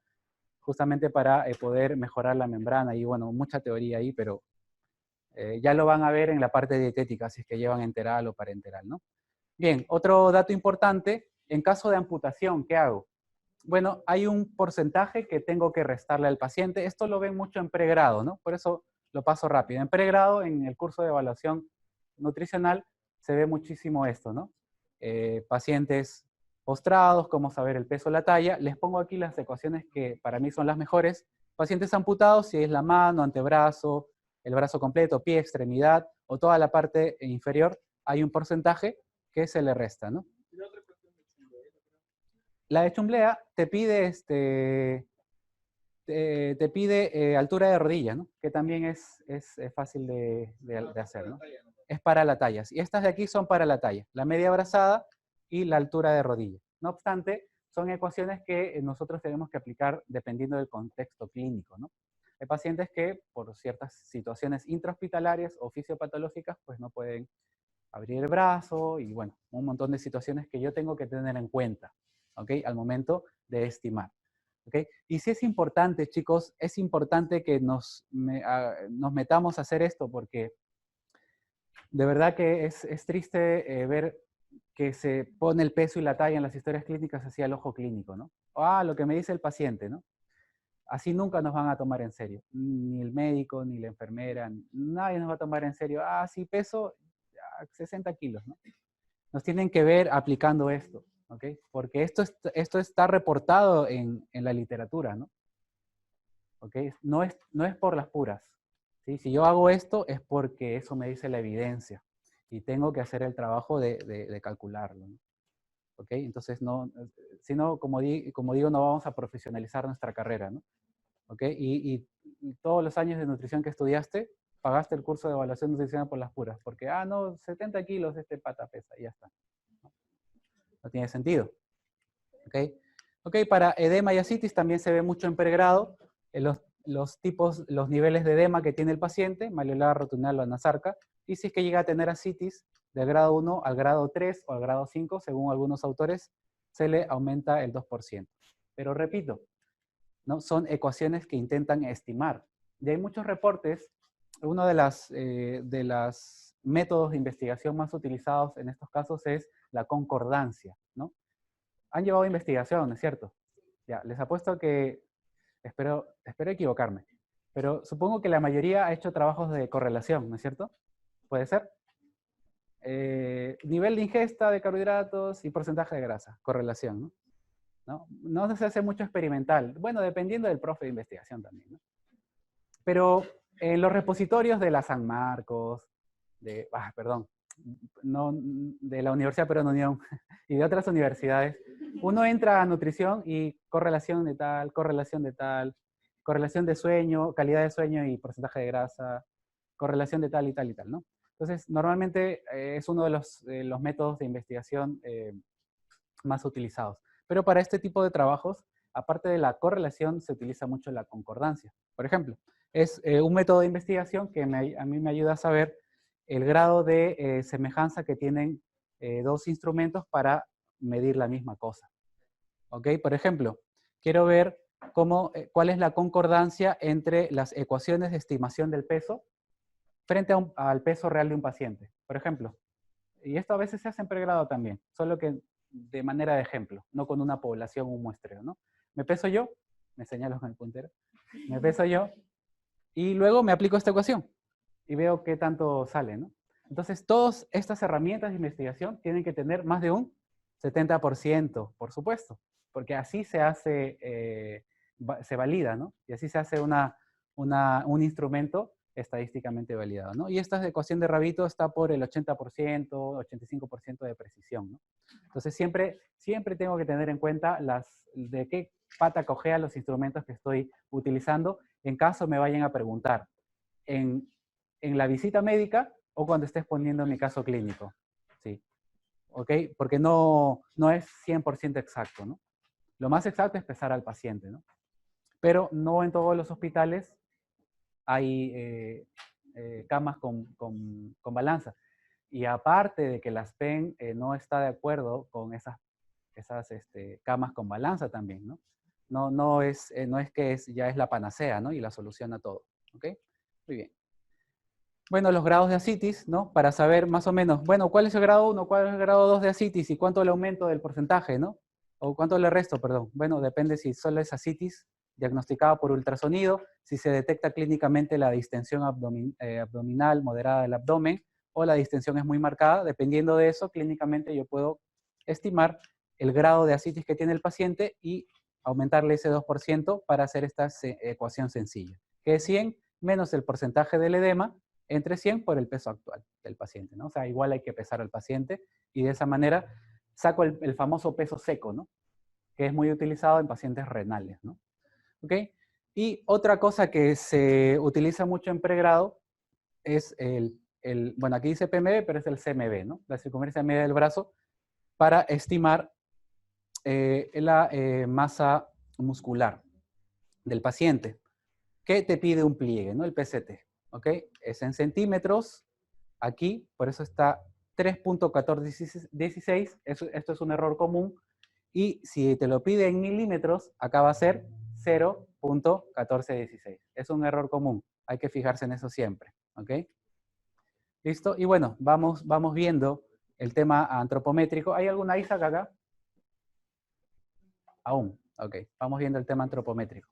justamente para poder mejorar la membrana. Y bueno, mucha teoría ahí, pero ya lo van a ver en la parte dietética, si es que llevan enteral o parenteral, ¿no? Bien, otro dato importante, en caso de amputación, ¿qué hago? Bueno, hay un porcentaje que tengo que restarle al paciente. Esto lo ven mucho en pregrado, ¿no? Por eso lo paso rápido. En pregrado, en el curso de evaluación nutricional, se ve muchísimo esto, ¿no? Pacientes postrados, cómo saber el peso, la talla. Les pongo aquí las ecuaciones que para mí son las mejores. Pacientes amputados, si es la mano, antebrazo, el brazo completo, pie, extremidad o toda la parte inferior, hay un porcentaje que se le resta, ¿no? La de Chumblea te pide, te pide altura de rodilla, ¿no? Que también es fácil de hacer, ¿no? Es para la talla. Y estas de aquí son para la talla, la media brazada y la altura de rodilla. No obstante, son ecuaciones que nosotros tenemos que aplicar dependiendo del contexto clínico, ¿no? Hay pacientes que por ciertas situaciones intrahospitalarias o fisiopatológicas pues no pueden abrir el brazo y bueno, un montón de situaciones que yo tengo que tener en cuenta, ¿ok? Al momento de estimar, ¿ok? Y sí es importante, chicos, es importante que nos metamos a hacer esto porque de verdad que es triste ver que se pone el peso y la talla en las historias clínicas hacia el ojo clínico, ¿no? Lo que me dice el paciente, ¿no? Así nunca nos van a tomar en serio. Ni el médico, ni la enfermera, nadie nos va a tomar en serio. Sí, peso 60 kilos, ¿no? Nos tienen que ver aplicando esto, ¿ok? Porque esto está reportado en la literatura, ¿no? ¿Ok? No es por las puras. ¿Sí? Si yo hago esto es porque eso me dice la evidencia y tengo que hacer el trabajo de calcularlo, ¿no? ¿Ok? Entonces, si no, como digo, no vamos a profesionalizar nuestra carrera, ¿no? ¿Ok? Y todos los años de nutrición que estudiaste, pagaste el curso de evaluación nutricional por las puras, porque, no, 70 kilos este pata pesa, y ya está. No tiene sentido. ¿Ok? Ok, para edema y ascitis también se ve mucho en pregrado, los niveles de edema que tiene el paciente, malleolar, rotunal o anasarca, y si es que llega a tener ascitis del grado 1 al grado 3 o al grado 5, según algunos autores, se le aumenta el 2%. Pero repito, ¿no? Son ecuaciones que intentan estimar. Y hay muchos reportes. Uno de los métodos de investigación más utilizados en estos casos es la concordancia, ¿no? Han llevado investigación, ¿no es cierto? Ya, les apuesto que, espero equivocarme, pero supongo que la mayoría ha hecho trabajos de correlación, ¿no es cierto? ¿Puede ser? Nivel de ingesta de carbohidratos y porcentaje de grasa, correlación, ¿no? No se hace mucho experimental. Bueno, dependiendo del profe de investigación también, ¿no? Pero en los repositorios de la San Marcos, perdón, no, de la Universidad Perón Unión y de otras universidades, uno entra a nutrición y correlación de tal, correlación de sueño, calidad de sueño y porcentaje de grasa, correlación de tal y tal y tal, ¿no? Entonces, normalmente es uno de los métodos de investigación más utilizados. Pero para este tipo de trabajos, aparte de la correlación, se utiliza mucho la concordancia. Por ejemplo, es un método de investigación que a mí me ayuda a saber el grado de semejanza que tienen dos instrumentos para medir la misma cosa. ¿Ok? Por ejemplo, quiero ver cuál es la concordancia entre las ecuaciones de estimación del peso frente al peso real de un paciente. Por ejemplo, y esto a veces se hace en pregrado también, solo que de manera de ejemplo, no con una población o un muestreo, ¿no? Me peso yo, me señalo con el puntero, me peso yo, y luego me aplico esta ecuación y veo qué tanto sale, ¿no? Entonces, todas estas herramientas de investigación tienen que tener más de un 70%, por supuesto, porque así se hace, se valida, ¿no? Y así se hace un instrumento estadísticamente validado, ¿no? Y esta ecuación de Rabito está por el 80%, 85% de precisión, ¿no? Entonces, siempre tengo que tener en cuenta de qué pata cojea los instrumentos que estoy utilizando en caso me vayan a preguntar en la visita médica o cuando estés poniendo mi caso clínico, ¿sí? ¿Ok? Porque no es 100% exacto, ¿no? Lo más exacto es pesar al paciente, ¿no? Pero no en todos los hospitales hay camas con balanza. Y aparte de que la SPEN no está de acuerdo con esas camas con balanza también, ¿no? No es que ya es la panacea, ¿no? Y la solución a todo, ¿ok? Muy bien. Bueno, los grados de ascitis, ¿no? Para saber más o menos, bueno, ¿cuál es el grado 1, cuál es el grado 2 de ascitis y cuánto el aumento del porcentaje, ¿no? O cuánto le resto, perdón. Bueno, depende si solo es ascitis diagnosticada por ultrasonido, si se detecta clínicamente la distensión abdominal moderada del abdomen o la distensión es muy marcada. Dependiendo de eso, clínicamente yo puedo estimar el grado de ascitis que tiene el paciente y aumentarle ese 2% para hacer esta ecuación sencilla, que es 100 menos el porcentaje del edema entre 100 por el peso actual del paciente, ¿no? O sea, igual hay que pesar al paciente y de esa manera saco el famoso peso seco, ¿no? Que es muy utilizado en pacientes renales, ¿no? ¿Ok? Y otra cosa que se utiliza mucho en pregrado es bueno, aquí dice PMB, pero es el CMB, ¿no? La circunferencia media del brazo, para estimar la masa muscular del paciente, que te pide un pliegue, ¿no? El PCT, ¿ok? Es en centímetros, aquí, por eso está 3.1416, esto es un error común, y si te lo pide en milímetros, acá va a ser 0.1416. Es un error común, hay que fijarse en eso siempre, ¿ok? ¿Listo? Y bueno, vamos viendo el tema antropométrico. ¿Hay alguna Isaac acá? Aún, ok. Vamos viendo el tema antropométrico.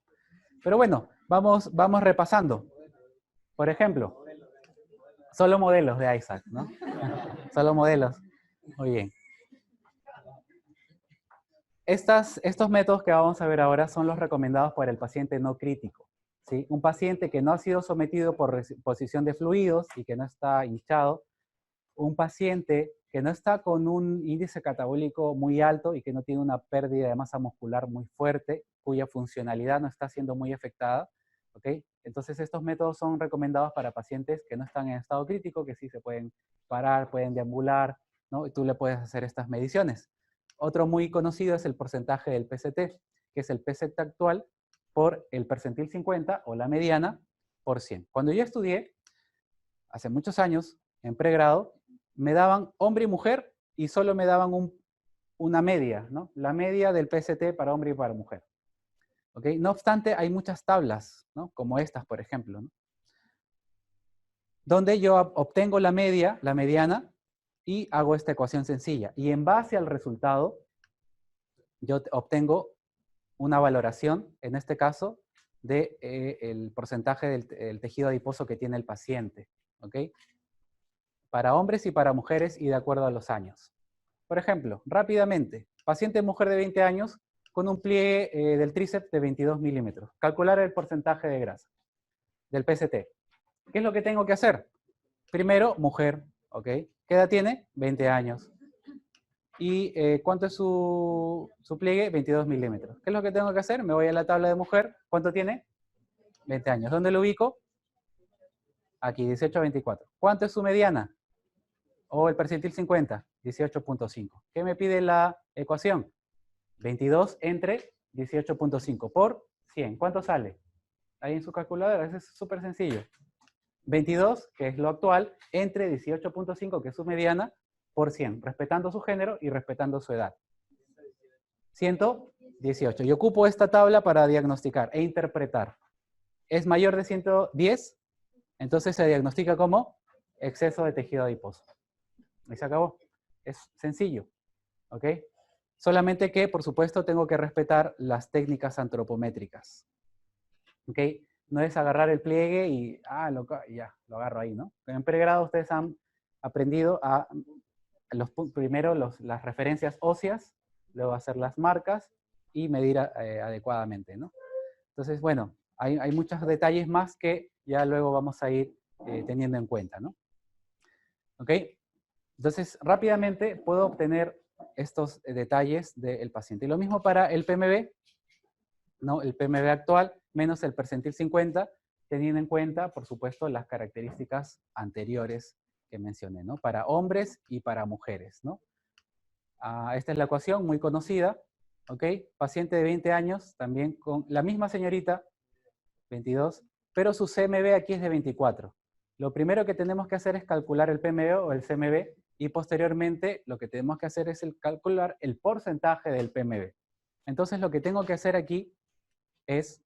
Pero bueno, vamos repasando. Por ejemplo, solo modelos de Isaac, ¿no? Solo modelos. Muy bien. Estos métodos que vamos a ver ahora son los recomendados por el paciente no crítico, ¿sí? Un paciente que no ha sido sometido por reposición de fluidos y que no está hinchado, un paciente que no está con un índice catabólico muy alto y que no tiene una pérdida de masa muscular muy fuerte, cuya funcionalidad no está siendo muy afectada, ¿ok? Entonces estos métodos son recomendados para pacientes que no están en estado crítico, que sí se pueden parar, pueden deambular, ¿no? Y tú le puedes hacer estas mediciones. Otro muy conocido es el porcentaje del PCT, que es el PCT actual por el percentil 50 o la mediana por 100. Cuando yo estudié, hace muchos años, en pregrado, me daban hombre y mujer y solo me daban una media, ¿no? La media del PCT para hombre y para mujer. ¿Ok? No obstante, hay muchas tablas, ¿no? Como estas, por ejemplo, ¿no? Donde yo obtengo la media, la mediana, y hago esta ecuación sencilla. Y en base al resultado, yo obtengo una valoración, en este caso, del porcentaje del tejido adiposo que tiene el paciente. ¿Ok? Para hombres y para mujeres y de acuerdo a los años. Por ejemplo, rápidamente, paciente mujer de 20 años con un pliegue del tríceps de 22 milímetros. Calcular el porcentaje de grasa del PCT. ¿Qué es lo que tengo que hacer? Primero, mujer, ¿ok? ¿Qué edad tiene? 20 años. ¿Y cuánto es su pliegue? 22 milímetros. ¿Qué es lo que tengo que hacer? Me voy a la tabla de mujer. ¿Cuánto tiene? 20 años. ¿Dónde lo ubico? Aquí, 18 a 24. ¿Cuánto es su mediana? O el percentil 50, 18.5. ¿Qué me pide la ecuación? 22 entre 18.5 por 100. ¿Cuánto sale? Ahí en su calculadora, eso es súper sencillo. 22, que es lo actual, entre 18.5, que es su mediana, por 100, respetando su género y respetando su edad. 118. Y ocupo esta tabla para diagnosticar e interpretar. ¿Es mayor de 110? Entonces se diagnostica como exceso de tejido adiposo. Y se acabó. Es sencillo. ¿Ok? Solamente que, por supuesto, tengo que respetar las técnicas antropométricas. ¿Ok? No es agarrar el pliegue y ya, lo agarro ahí, ¿no? En pregrado ustedes han aprendido a primero las referencias óseas, luego hacer las marcas y medir adecuadamente, ¿no? Entonces, bueno, hay muchos detalles más que ya luego vamos a ir teniendo en cuenta, ¿no? ¿Ok? Entonces, rápidamente puedo obtener estos detalles del paciente. Y lo mismo para el PMB, ¿no? El PMB actual menos el percentil 50, teniendo en cuenta, por supuesto, las características anteriores que mencioné, ¿no? Para hombres y para mujeres, ¿no? Esta es la ecuación muy conocida, ¿ok? Paciente de 20 años, también con la misma señorita, 22, pero su CMB aquí es de 24. Lo primero que tenemos que hacer es calcular el PMB o el CMB y posteriormente lo que tenemos que hacer es calcular el porcentaje del PMB. Entonces lo que tengo que hacer aquí es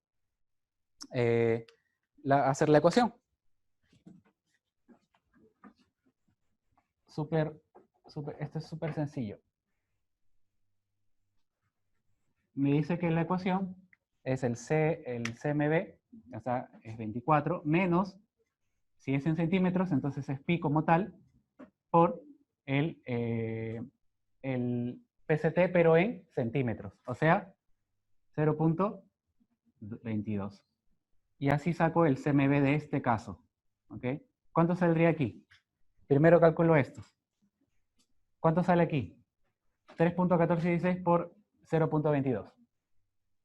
hacer la ecuación. Esto es súper sencillo. Me dice que la ecuación es el CMB, o sea, es 24, menos, si es en centímetros, entonces es pi como tal, por el PCT, pero en centímetros, o sea, 0.22. Y así saco el CMB de este caso, ¿ok? ¿Cuánto saldría aquí? Primero calculo esto. ¿Cuánto sale aquí? 3.1416 por 0.22.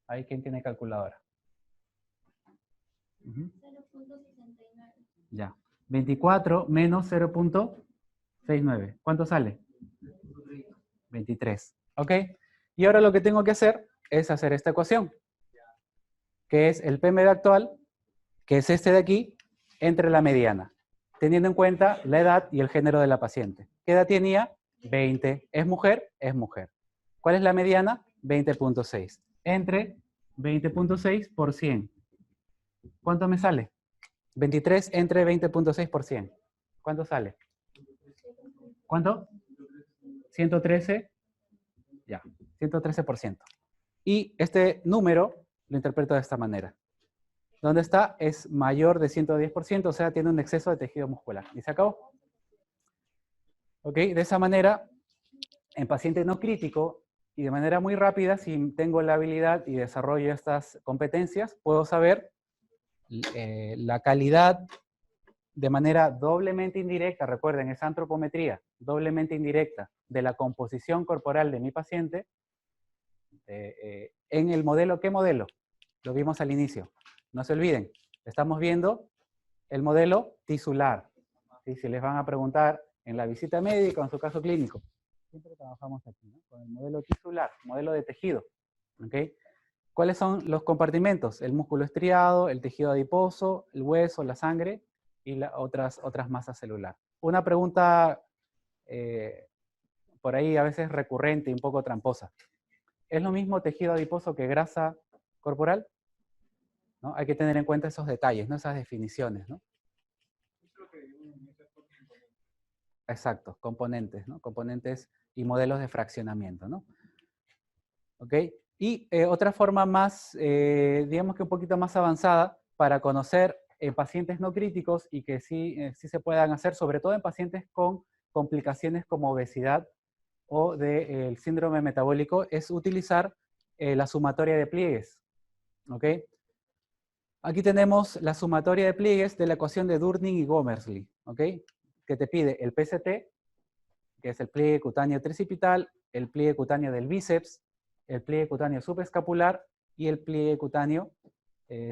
Ahí, ¿quién tiene calculadora? 0.69. Ya. 24 menos 0.69. ¿Cuánto sale? 23. ¿Ok? Y ahora lo que tengo que hacer es hacer esta ecuación, que es el PMD actual, que es este de aquí, entre la mediana, teniendo en cuenta la edad y el género de la paciente. ¿Qué edad tenía? 20. ¿Es mujer? Es mujer. ¿Cuál es la mediana? 20.6. Entre 20.6 por 100. ¿Cuánto me sale? 23 entre 20.6 por 100. ¿Cuánto sale? ¿Cuánto? 113. Ya, 113%. Y este número lo interpreto de esta manera. ¿Dónde está? Es mayor de 110%, o sea, tiene un exceso de tejido muscular. ¿Y se acabó? ¿Ok? De esa manera, en paciente no crítico y de manera muy rápida, si tengo la habilidad y desarrollo estas competencias, puedo saber la calidad de manera doblemente indirecta, recuerden, es antropometría, doblemente indirecta, de la composición corporal de mi paciente, en el modelo, ¿qué modelo? Lo vimos al inicio. No se olviden, estamos viendo el modelo tisular. ¿Sí? Si les van a preguntar en la visita médica o en su caso clínico, siempre trabajamos aquí, ¿no? Con el modelo tisular, modelo de tejido. ¿Okay? ¿Cuáles son los compartimentos? El músculo estriado, el tejido adiposo, el hueso, la sangre y otras masas celulares. Una pregunta por ahí a veces recurrente y un poco tramposa. ¿Es lo mismo tejido adiposo que grasa corporal? ¿No? Hay que tener en cuenta esos detalles, ¿no? Esas definiciones, ¿no? Exacto, componentes, ¿no? Componentes y modelos de fraccionamiento, ¿no? ¿Ok? Y otra forma más, digamos que un poquito más avanzada, para conocer pacientes no críticos y que sí, sí se puedan hacer, sobre todo en pacientes con complicaciones como obesidad o del síndrome metabólico, es utilizar la sumatoria de pliegues. ¿Ok? Aquí tenemos la sumatoria de pliegues de la ecuación de Durning y Gomersly, ¿ok? Que te pide el PCT, que es el pliegue cutáneo tricipital, el pliegue cutáneo del bíceps, el pliegue cutáneo subescapular y el pliegue cutáneo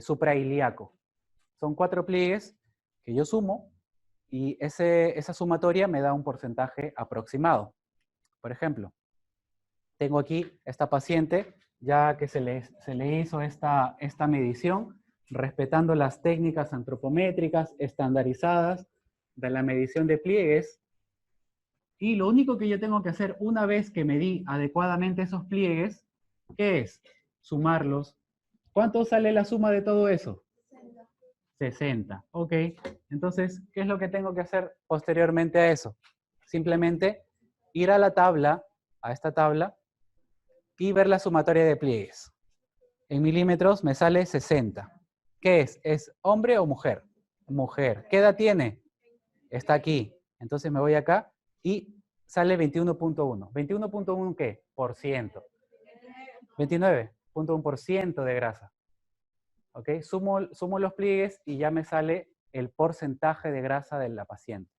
suprailíaco. Son 4 pliegues que yo sumo y esa sumatoria me da un porcentaje aproximado. Por ejemplo, tengo aquí esta paciente, ya que se le hizo esta medición, respetando las técnicas antropométricas estandarizadas de la medición de pliegues. Y lo único que yo tengo que hacer una vez que medí adecuadamente esos pliegues, ¿qué es? Sumarlos. ¿Cuánto sale la suma de todo eso? 60. Ok. Entonces, ¿qué es lo que tengo que hacer posteriormente a eso? Simplemente ir a la tabla, a esta tabla, y ver la sumatoria de pliegues. En milímetros me sale 60. ¿Qué es? ¿Es hombre o mujer? Mujer. ¿Qué edad tiene? Está aquí. Entonces me voy acá y sale 21.1. ¿21.1 qué? Por ciento. 29.1% de grasa. ¿Ok? Sumo los pliegues y ya me sale el porcentaje de grasa de la paciente.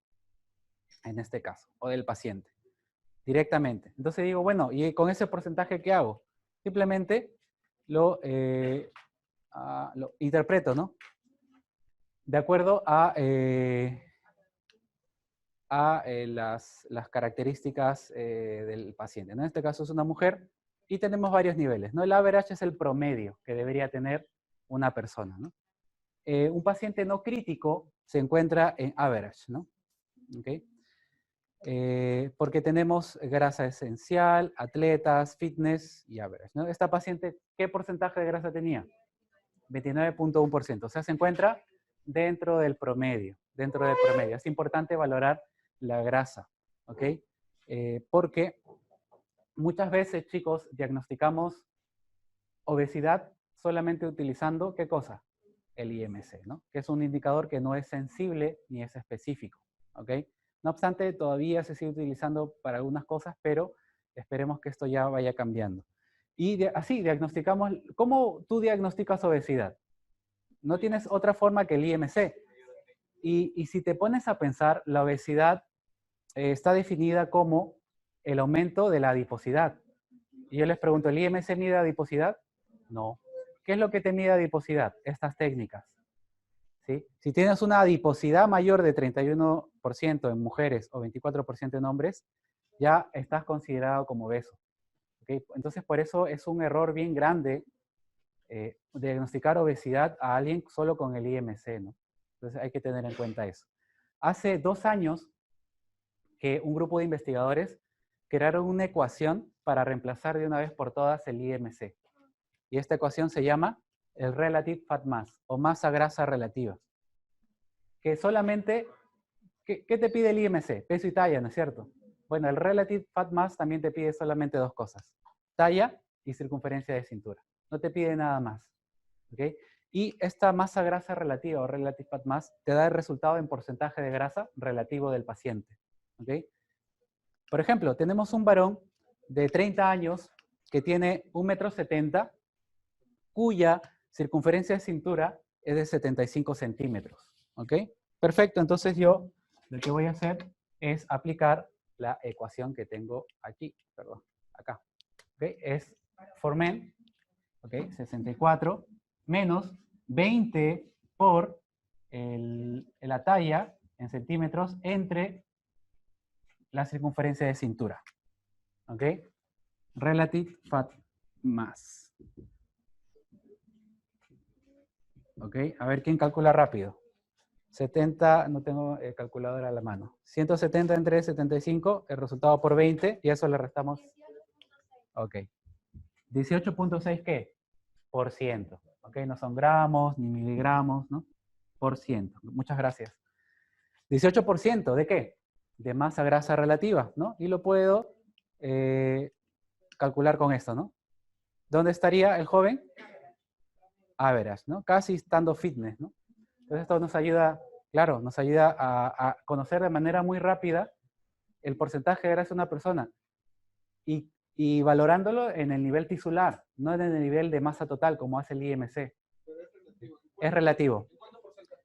En este caso. O del paciente. Directamente. Entonces digo, bueno, ¿y con ese porcentaje qué hago? Simplemente lo interpreto, ¿no? De acuerdo a las características del paciente, ¿no? En este caso es una mujer y tenemos varios niveles, ¿no? El average es el promedio que debería tener una persona, ¿no? Un paciente no crítico se encuentra en average, ¿no? ¿Okay? Porque tenemos grasa esencial, atletas, fitness y average, ¿no? Esta paciente, ¿qué porcentaje de grasa tenía? 29.1%. O sea, se encuentra dentro del promedio, dentro del promedio. Es importante valorar la grasa, ¿ok? Porque muchas veces, chicos, diagnosticamos obesidad solamente utilizando, ¿qué cosa? El IMC, ¿no? Que es un indicador que no es sensible ni es específico, ¿ok? No obstante, todavía se sigue utilizando para algunas cosas, pero esperemos que esto ya vaya cambiando. Y así diagnosticamos, ¿cómo tú diagnosticas obesidad? No tienes otra forma que el IMC. Y si te pones a pensar, la obesidad está definida como el aumento de la adiposidad. Y yo les pregunto, ¿el IMC mide adiposidad? No. ¿Qué es lo que te mide adiposidad? Estas técnicas. ¿Sí? Si tienes una adiposidad mayor de 31% en mujeres o 24% en hombres, ya estás considerado como obeso. ¿Okay? Entonces, por eso es un error bien grande diagnosticar obesidad a alguien solo con el IMC, ¿no? Entonces, hay que tener en cuenta eso. Hace 2 años que un grupo de investigadores crearon una ecuación para reemplazar de una vez por todas el IMC. Y esta ecuación se llama el Relative Fat Mass, o masa grasa relativa. Que solamente, ¿qué te pide el IMC? Peso y talla, ¿no es cierto? Bueno, el Relative Fat Mass también te pide solamente 2 cosas. Talla y circunferencia de cintura. No te pide nada más. ¿Okay? Y esta masa grasa relativa o Relative Fat Mass te da el resultado en porcentaje de grasa relativo del paciente. ¿Okay? Por ejemplo, tenemos un varón de 30 años que tiene 1,70 m, cuya circunferencia de cintura es de 75 centímetros. ¿Ok? Perfecto, entonces yo lo que voy a hacer es aplicar la ecuación que tengo aquí, perdón, acá. ¿Ok? Es for men, ¿ok? 64 menos 20 por la talla en centímetros entre la circunferencia de cintura. ¿Ok? Relative Fat Mass. ¿Ok? A ver quién calcula rápido. 70, no tengo calculadora a la mano. 170 entre 75, el resultado por 20, y eso le restamos. Ok. 18.6, ¿qué? Por ciento. ¿Ok? No son gramos ni miligramos, ¿no? Por ciento. Muchas gracias. 18%, ¿de qué? De masa grasa relativa, ¿no? Y lo puedo calcular con esto, ¿no? ¿Dónde estaría el joven? Average, ¿no? Casi estando fitness, ¿no? Entonces esto nos ayuda, claro, nos ayuda a conocer de manera muy rápida el porcentaje de grasa de una persona y valorándolo en el nivel tisular, no en el nivel de masa total como hace el IMC. Es relativo.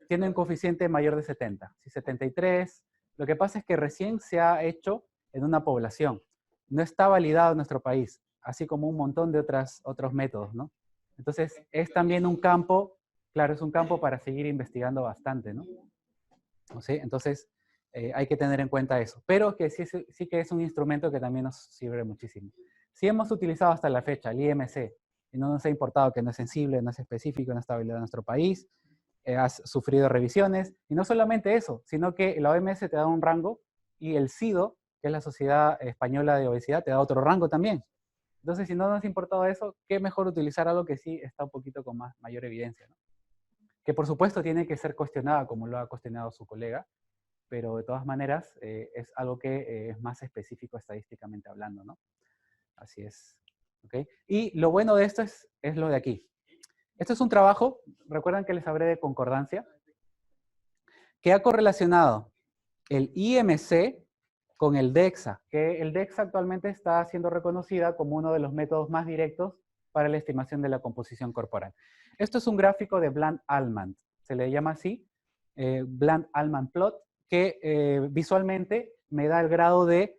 Tiene un coeficiente mayor de 70, si 73. Lo que pasa es que recién se ha hecho en una población. No está validado en nuestro país, así como un montón de otros métodos, ¿no? Entonces, es también un campo, claro, es un campo para seguir investigando bastante, ¿no? ¿Sí? Entonces, hay que tener en cuenta eso. Pero que sí que es un instrumento que también nos sirve muchísimo. Si hemos utilizado hasta la fecha el IMC y no nos ha importado que no es sensible, no es específico, no está validado en nuestro país, has sufrido revisiones, y no solamente eso, sino que la OMS te da un rango y el SIDO, que es la Sociedad Española de Obesidad, te da otro rango también. Entonces, si no nos ha importado eso, qué mejor utilizar algo que sí está un poquito con mayor evidencia, ¿no? Que por supuesto tiene que ser cuestionada como lo ha cuestionado su colega, pero de todas maneras es algo que es más específico estadísticamente hablando, ¿no? Así es. ¿Okay? Y lo bueno de esto es lo de aquí. Esto es un trabajo, recuerdan que les hablé de concordancia, que ha correlacionado el IMC con el DEXA, que el DEXA actualmente está siendo reconocida como uno de los métodos más directos para la estimación de la composición corporal. Esto es un gráfico de Bland-Allman, se le llama así, Bland-Allman plot, que visualmente me da el grado de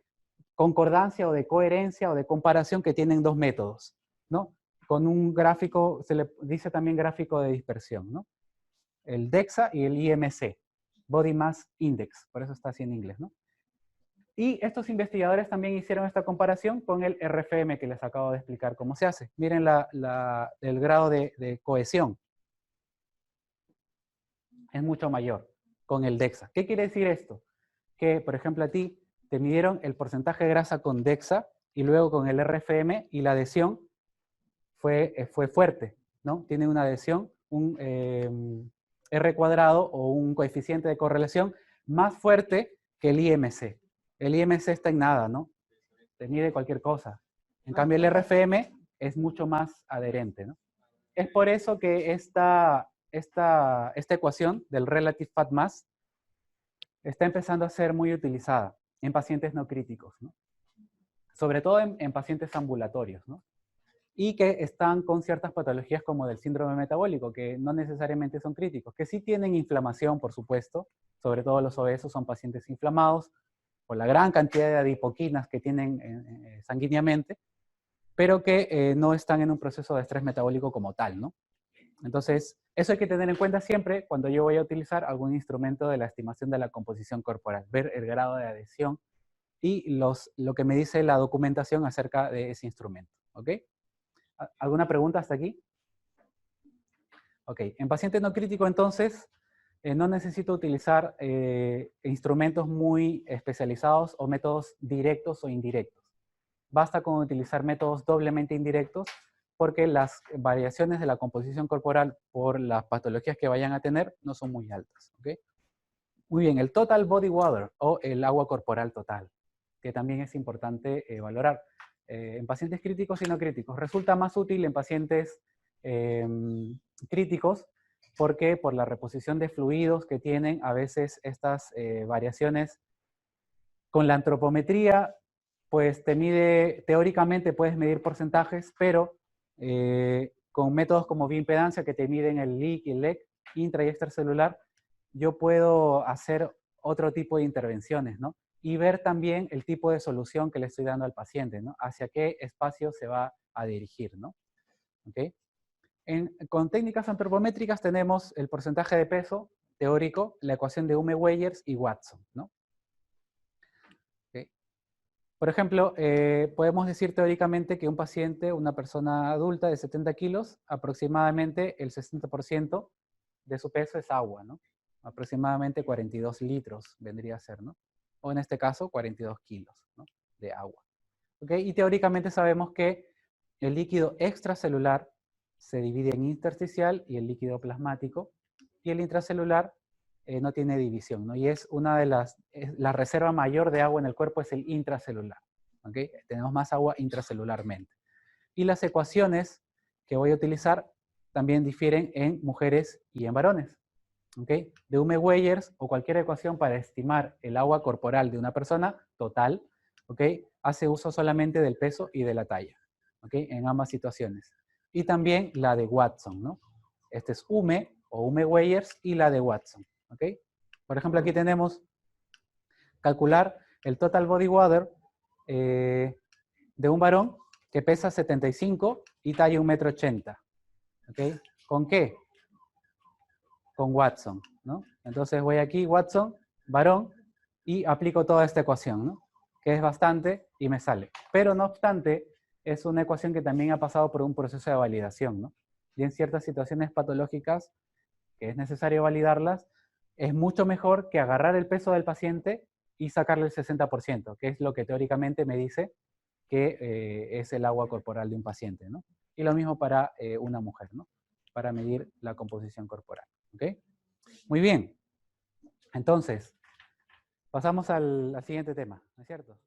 concordancia o de coherencia o de comparación que tienen dos métodos, ¿no? Con un gráfico, se le dice también gráfico de dispersión, ¿no? El DEXA y el IMC, Body Mass Index, por eso está así en inglés, ¿no? Y estos investigadores también hicieron esta comparación con el RFM que les acabo de explicar cómo se hace. Miren el grado de cohesión. Es mucho mayor con el DEXA. ¿Qué quiere decir esto? Que, por ejemplo, a ti te midieron el porcentaje de grasa con DEXA y luego con el RFM y la adhesión fue fuerte, ¿no? Tiene una adhesión, un R cuadrado o un coeficiente de correlación más fuerte que el IMC. El IMC está en nada, ¿no? Te mide cualquier cosa. En cambio, el RFM es mucho más adherente, ¿no? Es por eso que esta ecuación del Relative Fat Mass está empezando a ser muy utilizada en pacientes no críticos, ¿no? Sobre todo en pacientes ambulatorios, ¿no? y que están con ciertas patologías como del síndrome metabólico, que no necesariamente son críticos, que sí tienen inflamación, por supuesto, sobre todo los obesos son pacientes inflamados por la gran cantidad de adipoquinas que tienen sanguíneamente, pero que no están en un proceso de estrés metabólico como tal, ¿no? Entonces, eso hay que tener en cuenta siempre cuando yo voy a utilizar algún instrumento de la estimación de la composición corporal, ver el grado de adhesión y lo que me dice la documentación acerca de ese instrumento, ¿ok? ¿Alguna pregunta hasta aquí? Ok, en paciente no crítico entonces, no necesito utilizar instrumentos muy especializados o métodos directos o indirectos. Basta con utilizar métodos doblemente indirectos porque las variaciones de la composición corporal por las patologías que vayan a tener no son muy altas. ¿Okay? Muy bien, el total body water o el agua corporal total, que también es importante valorar. En pacientes críticos y no críticos. Resulta más útil en pacientes críticos porque por la reposición de fluidos que tienen, a veces estas variaciones con la antropometría, pues te mide, teóricamente puedes medir porcentajes, pero con métodos como bioimpedancia que te miden el LIC y el LEC, intra y extracelular, yo puedo hacer otro tipo de intervenciones, ¿no? Y ver también el tipo de solución que le estoy dando al paciente, ¿no? Hacia qué espacio se va a dirigir, ¿no? ¿Okay? Con técnicas antropométricas tenemos el porcentaje de peso teórico, la ecuación de Hume-Weyers y Watson, ¿no? ¿Okay? Por ejemplo, podemos decir teóricamente que un paciente, una persona adulta de 70 kilos, aproximadamente el 60% de su peso es agua, ¿no? Aproximadamente 42 litros vendría a ser, ¿no? O en este caso, 42 kilos, ¿no? De agua. ¿Ok? Y teóricamente sabemos que el líquido extracelular se divide en intersticial y el líquido plasmático, y el intracelular no tiene división, ¿no? Y es una de la reserva mayor de agua en el cuerpo es el intracelular, ¿ok? Tenemos más agua intracelularmente. Y las ecuaciones que voy a utilizar también difieren en mujeres y en varones, ¿ok? De Hume-Weyers o cualquier ecuación para estimar el agua corporal de una persona total, ¿ok? Hace uso solamente del peso y de la talla, ¿ok? En ambas situaciones. Y también la de Watson, ¿no? Este es Hume o Hume-Weyers y la de Watson, ¿ok? Por ejemplo, aquí tenemos calcular el total body water de un varón que pesa 75 y talla 1,80 m, ¿ok? ¿Con qué? Con Watson, ¿no? Entonces voy aquí, Watson, varón, y aplico toda esta ecuación, ¿no? Que es bastante y me sale. Pero no obstante, es una ecuación que también ha pasado por un proceso de validación, ¿no? Y en ciertas situaciones patológicas que es necesario validarlas, es mucho mejor que agarrar el peso del paciente y sacarle el 60%, que es lo que teóricamente me dice que es el agua corporal de un paciente, ¿no? Y lo mismo para una mujer, ¿no? Para medir la composición corporal, ¿ok? Muy bien. Entonces, pasamos al siguiente tema, ¿no es cierto?